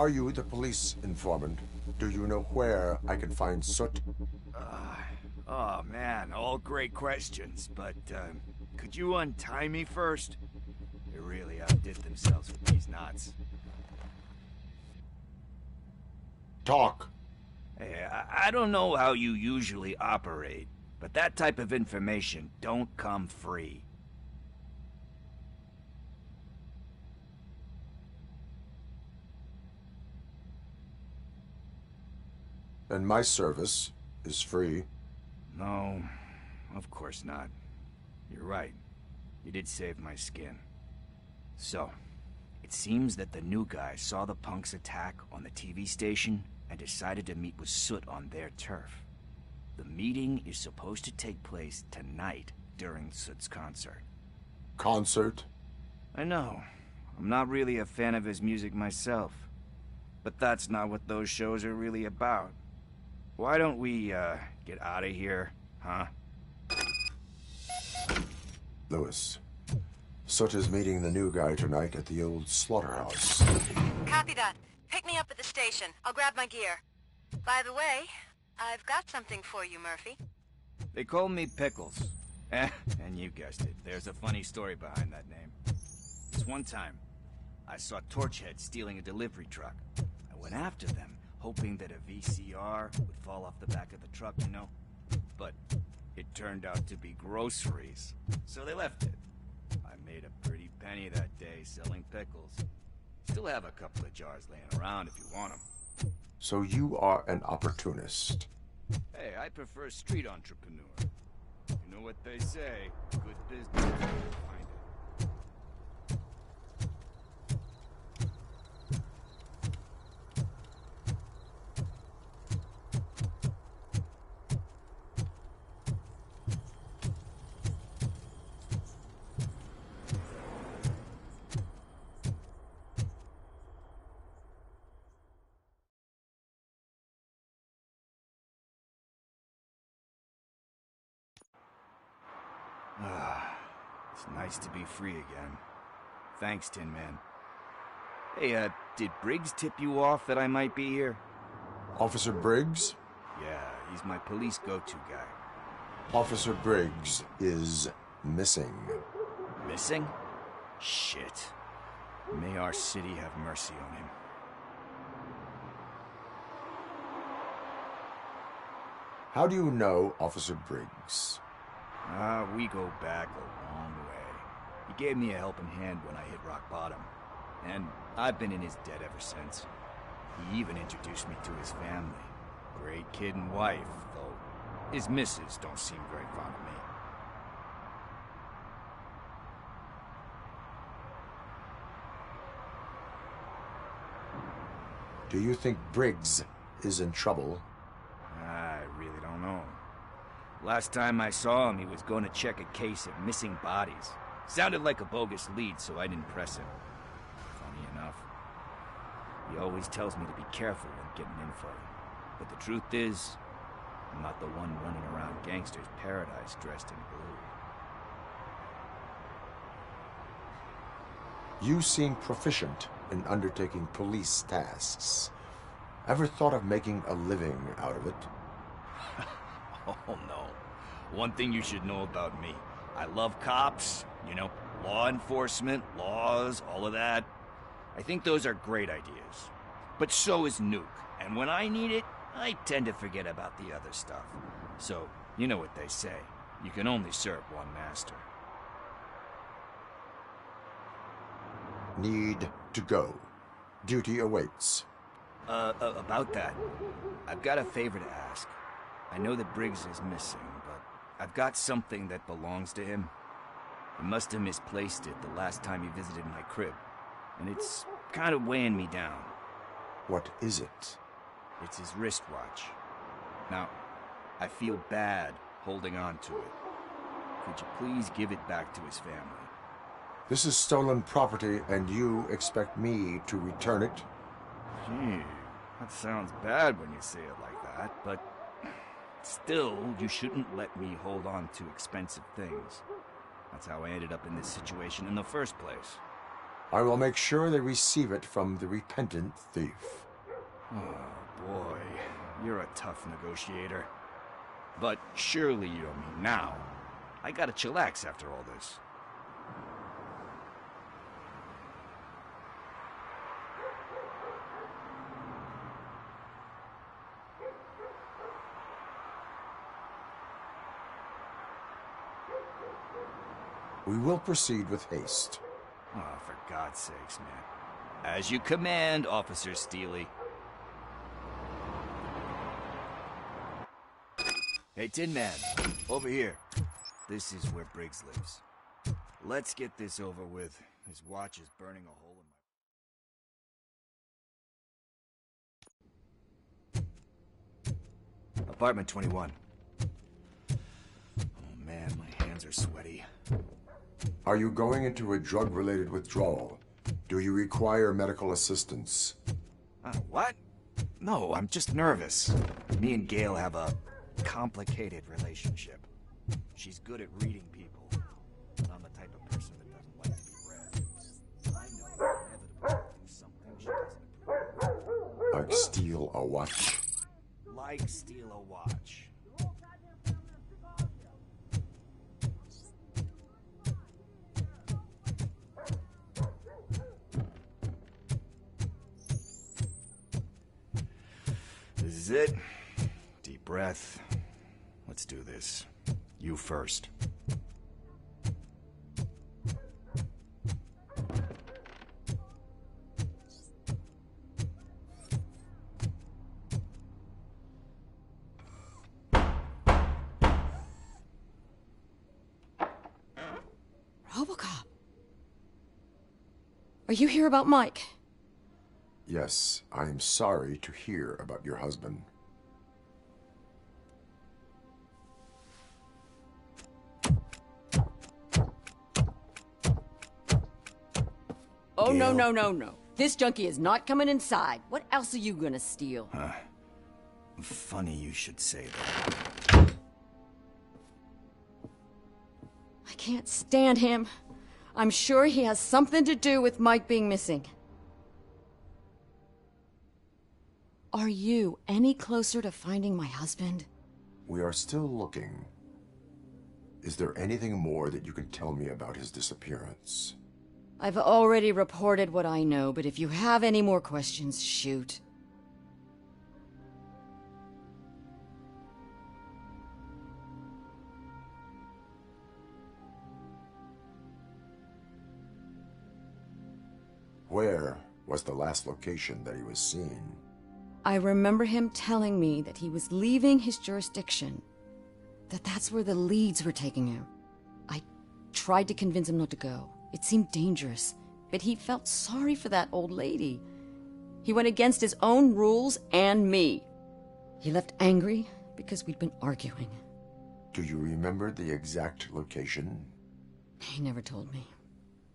Are you the police informant? Do you know where I can find Soot? Oh man, all great questions, but could you untie me first? They really outdid themselves with these knots. Talk. Hey, I don't know how you usually operate, but that type of information don't come free. And my service is free. No, of course not. You're right. You did save my skin. So, it seems that the new guy saw the punks attack on the TV station and decided to meet with Soot on their turf. The meeting is supposed to take place tonight during Soot's concert. Concert? I know. I'm not really a fan of his music myself. But that's not what those shows are really about. Why don't we, get out of here, huh? Lewis, Soot is meeting the new guy tonight at the old slaughterhouse. Copy that. Pick me up at the station. I'll grab my gear. By the way, I've got something for you, Murphy. They call me Pickles. And you guessed it, there's a funny story behind that name. This one time, I saw Torchhead stealing a delivery truck. I went after them, hoping that a VCR would fall off the back of the truck, you know? But it turned out to be groceries, so they left it. I made a pretty penny that day selling pickles. Still have a couple of jars laying around if you want them. So you are an opportunist. Hey, I prefer street entrepreneur. You know what they say, good business, find it. It's nice to be free again. Thanks, Tin Man. Hey, did Briggs tip you off that I might be here? Officer Briggs? Yeah, he's my police go-to guy. Officer Briggs is missing. Missing? Shit. May our city have mercy on him. How do you know Officer Briggs? We go back a long way. He gave me a helping hand when I hit rock bottom. And I've been in his debt ever since. He even introduced me to his family. Great kid and wife, though his missus don't seem very fond of me. Do you think Briggs is in trouble? I really don't know. Last time I saw him, he was going to check a case of missing bodies. Sounded like a bogus lead, so I didn't press him. Funny enough. He always tells me to be careful when getting info. But the truth is, I'm not the one running around gangster's paradise dressed in blue. You seem proficient in undertaking police tasks. Ever thought of making a living out of it? Oh no. One thing you should know about me. I love cops, you know, law enforcement, laws, all of that. I think those are great ideas. But so is Nuke. And when I need it, I tend to forget about the other stuff. So, you know what they say. You can only serve one master. Need to go. Duty awaits. About that, I've got a favor to ask. I know that Briggs is missing, but I've got something that belongs to him. He must have misplaced it the last time he visited my crib, and it's kind of weighing me down. What is it? It's his wristwatch. Now, I feel bad holding on to it. Could you please give it back to his family? This is stolen property, and you expect me to return it? Gee, that sounds bad when you say it like that, but still, you shouldn't let me hold on to expensive things. That's how I ended up in this situation in the first place. I will make sure they receive it from the repentant thief. Oh, boy. You're a tough negotiator. But surely you don't mean now. I gotta chillax after all this. We will proceed with haste. Oh, for God's sakes, man. As you command, Officer Steely. Hey, Tin Man, over here. This is where Briggs lives. Let's get this over with. His watch is burning a hole in my... Apartment 21. Oh man, my hands are sweaty. Are you going into a drug-related withdrawal? Do you require medical assistance? What? No, I'm just nervous. Me and Gail have a complicated relationship. She's good at reading people. I'm the type of person that doesn't like to be read. I know that inevitably do something she doesn't approve of. Like steal a watch? Like steal a watch. This is it. Deep breath. Let's do this. You first. Robocop. Are you here about Mike? Yes, I am sorry to hear about your husband. Oh, no, no, no, no. This junkie is not coming inside. What else are you gonna steal? Funny you should say that. I can't stand him. I'm sure he has something to do with Mike being missing. Are you any closer to finding my husband? We are still looking. Is there anything more that you can tell me about his disappearance? I've already reported what I know, but if you have any more questions, shoot. Where was the last location that he was seen? I remember him telling me that he was leaving his jurisdiction, that that's where the leads were taking him. I tried to convince him not to go. It seemed dangerous, but he felt sorry for that old lady. He went against his own rules and me. He left angry because we'd been arguing. Do you remember the exact location? He never told me,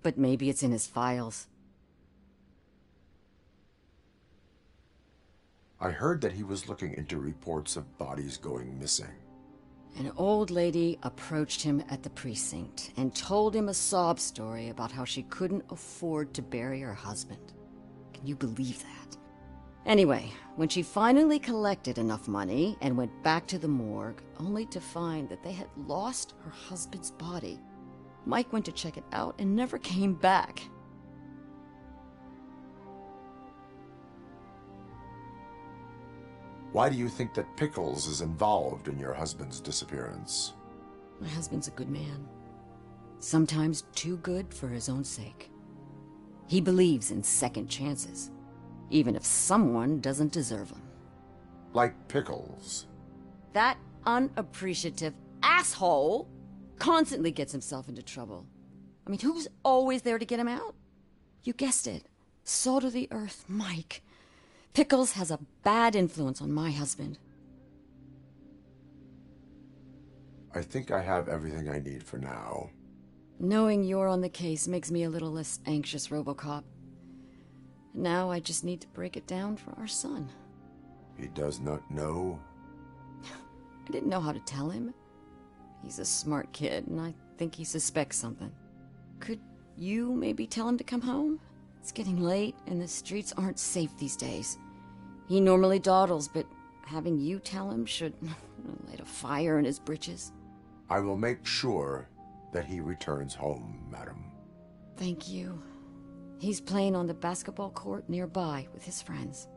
but maybe it's in his files. I heard that he was looking into reports of bodies going missing. An old lady approached him at the precinct and told him a sob story about how she couldn't afford to bury her husband. Can you believe that? Anyway, when she finally collected enough money and went back to the morgue, only to find that they had lost her husband's body, Mike went to check it out and never came back. Why do you think that Pickles is involved in your husband's disappearance? My husband's a good man. Sometimes too good for his own sake. He believes in second chances, even if someone doesn't deserve them. Like Pickles. That unappreciative asshole constantly gets himself into trouble. I mean, who's always there to get him out? You guessed it. Salt of the earth, Mike. Pickles has a bad influence on my husband. I think I have everything I need for now. Knowing you're on the case makes me a little less anxious, Robocop. Now I just need to break it down for our son. He does not know? I didn't know how to tell him. He's a smart kid, and I think he suspects something. Could You maybe tell him to come home? It's getting late, and the streets aren't safe these days. He normally dawdles, but having you tell him should light a fire in his britches. I will make sure that he returns home, madam. Thank you. He's playing on the basketball court nearby with his friends.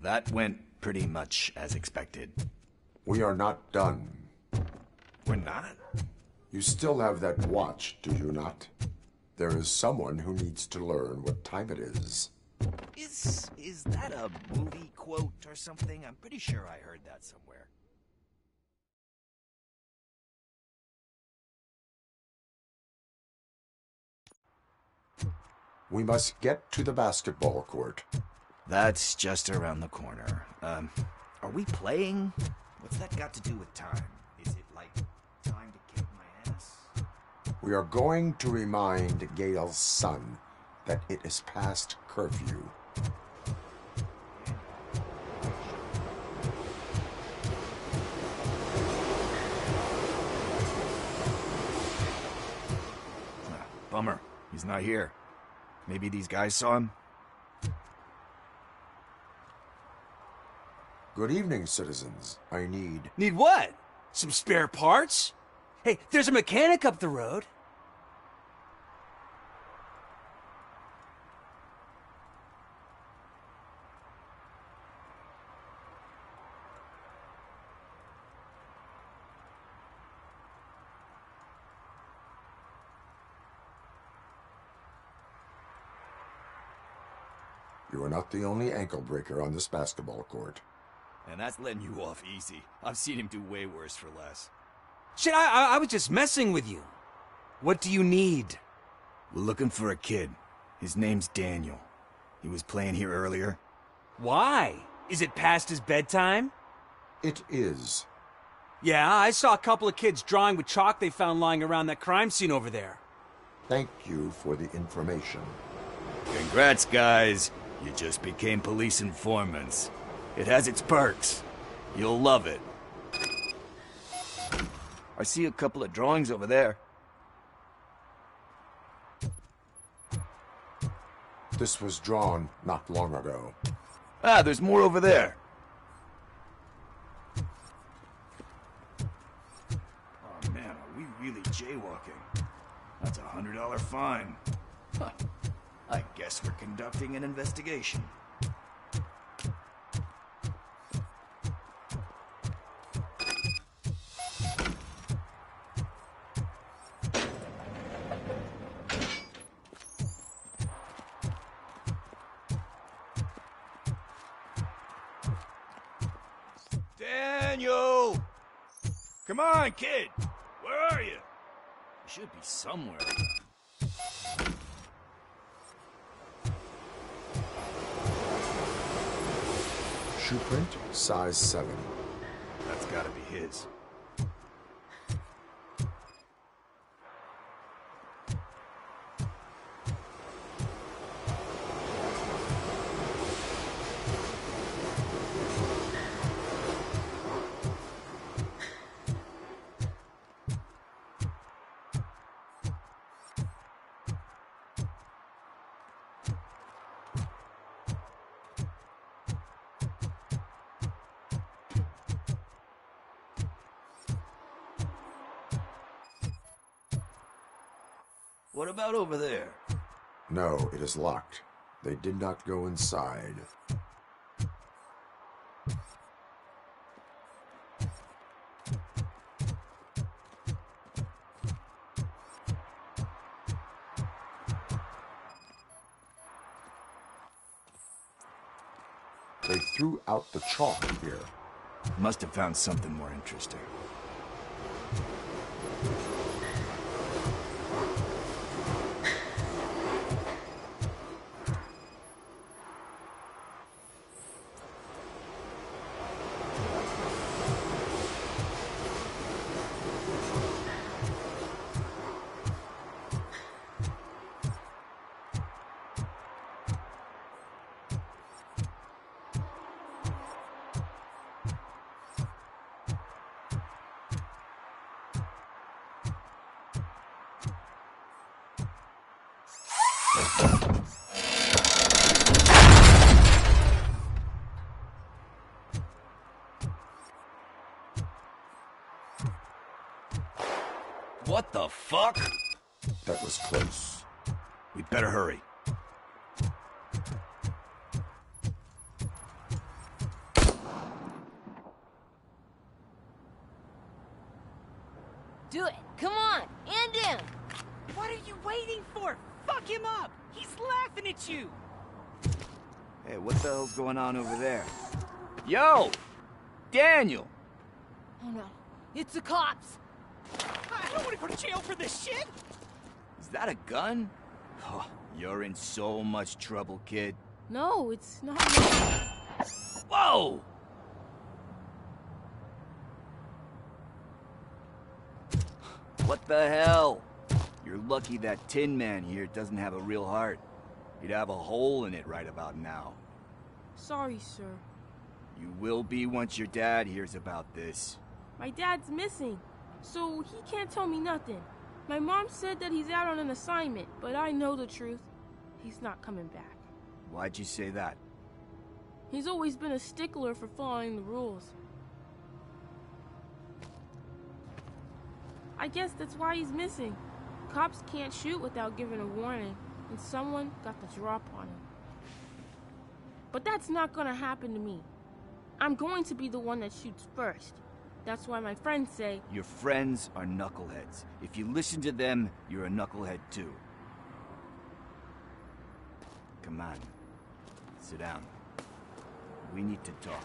That went pretty much as expected. We are not done. We're not? You still have that watch, do you not? There is someone who needs to learn what time it is. Is that a movie quote or something? I'm pretty sure I heard that somewhere. We must get to the basketball court. That's just around the corner. Are we playing? What's that got to do with time? Is it like time to kick my ass? We are going to remind Gail's son that it is past curfew. Bummer. He's not here. Maybe these guys saw him? Good evening, citizens. I need... Need what? Some spare parts? Hey, there's a mechanic up the road. You are not the only ankle breaker on this basketball court. And that's letting you off easy. I've seen him do way worse for less. Shit, I was just messing with you. What do you need? We're looking for a kid. His name's Daniel. He was playing here earlier. Why? Is it past his bedtime? It is. Yeah, I saw a couple of kids drawing with chalk they found lying around that crime scene over there. Thank you for the information. Congrats, guys. You just became police informants. It has its perks. You'll love it. I see a couple of drawings over there. This was drawn not long ago. Ah, there's more over there. Oh man, are we really jaywalking? That's a $100 fine. Huh. I guess we're conducting an investigation. Daniel! Come on, kid! Where are you? You should be somewhere. Shoe print, size 7. That's gotta be his. What about over there? No, it is locked. They did not go inside. They threw out the chalk here. Must have found something more interesting. What the fuck? That was close. We better hurry. Do it. Come on. And in. What are you waiting for? Fuck him up! He's laughing at you! Hey, what the hell's going on over there? Yo! Daniel! Oh no. It's the cops. I don't want to go to jail for this shit! Is that a gun? Oh, you're in so much trouble, kid. No, it's not. Whoa! What the hell? You're lucky that Tin Man here doesn't have a real heart. He'd have a hole in it right about now. Sorry, sir. You will be once your dad hears about this. My dad's missing, so he can't tell me nothing. My mom said that he's out on an assignment, but I know the truth. He's not coming back. Why'd you say that? He's always been a stickler for following the rules. I guess that's why he's missing. Cops can't shoot without giving a warning, and someone got the drop on him. But that's not gonna happen to me. I'm going to be the one that shoots first. That's why my friends say... Your friends are knuckleheads. If you listen to them, you're a knucklehead too. Come on. Sit down. We need to talk.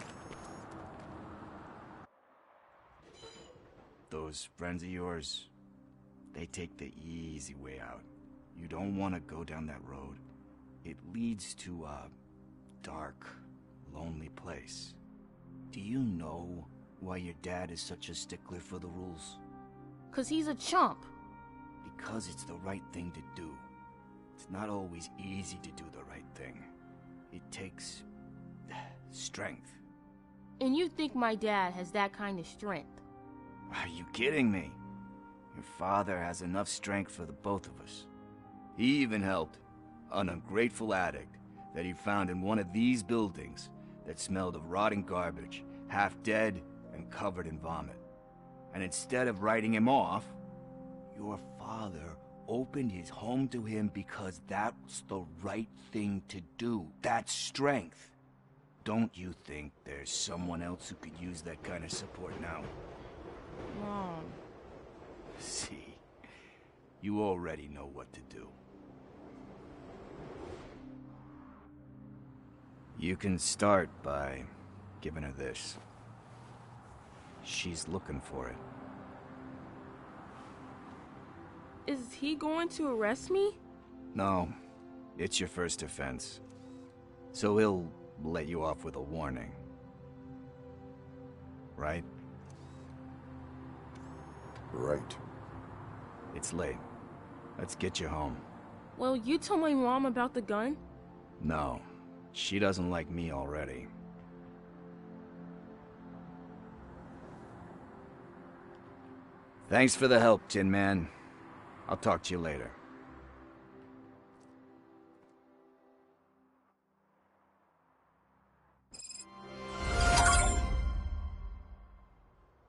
Those friends of yours, they take the easy way out. You don't want to go down that road. It leads to a dark, lonely place. Do you know why your dad is such a stickler for the rules? 'Cause he's a chump. Because it's the right thing to do. It's not always easy to do the right thing. It takes strength. And you think my dad has that kind of strength? Are you kidding me? Your father has enough strength for the both of us. He even helped an ungrateful addict that he found in one of these buildings that smelled of rotting garbage, half dead and covered in vomit. And instead of writing him off, your father opened his home to him because that's the right thing to do. That's strength. Don't you think there's someone else who could use that kind of support now? Mom. See, you already know what to do. You can start by giving her this. She's looking for it. Is he going to arrest me? No, it's your first offense. So he'll let you off with a warning. Right? Right. It's late. Let's get you home. Well, you told my mom about the gun? No, she doesn't like me already. Thanks for the help, Tin Man. I'll talk to you later.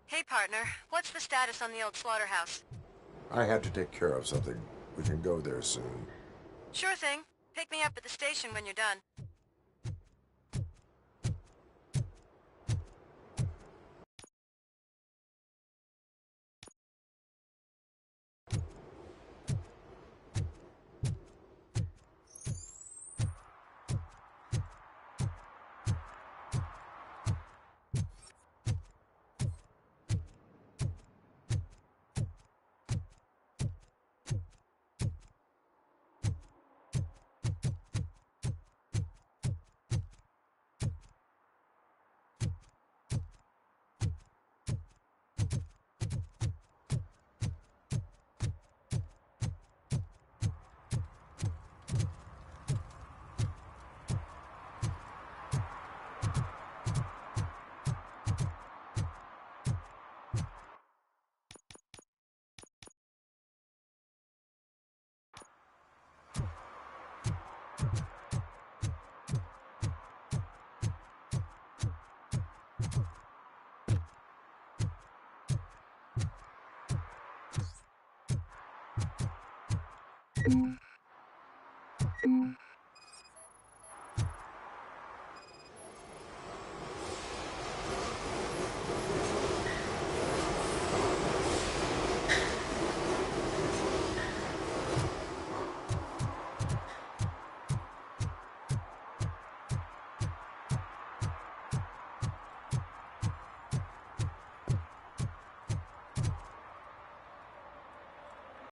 Hey, partner. What's the status on the old slaughterhouse? I had to take care of something. We can go there soon. Sure thing. Pick me up at the station when you're done.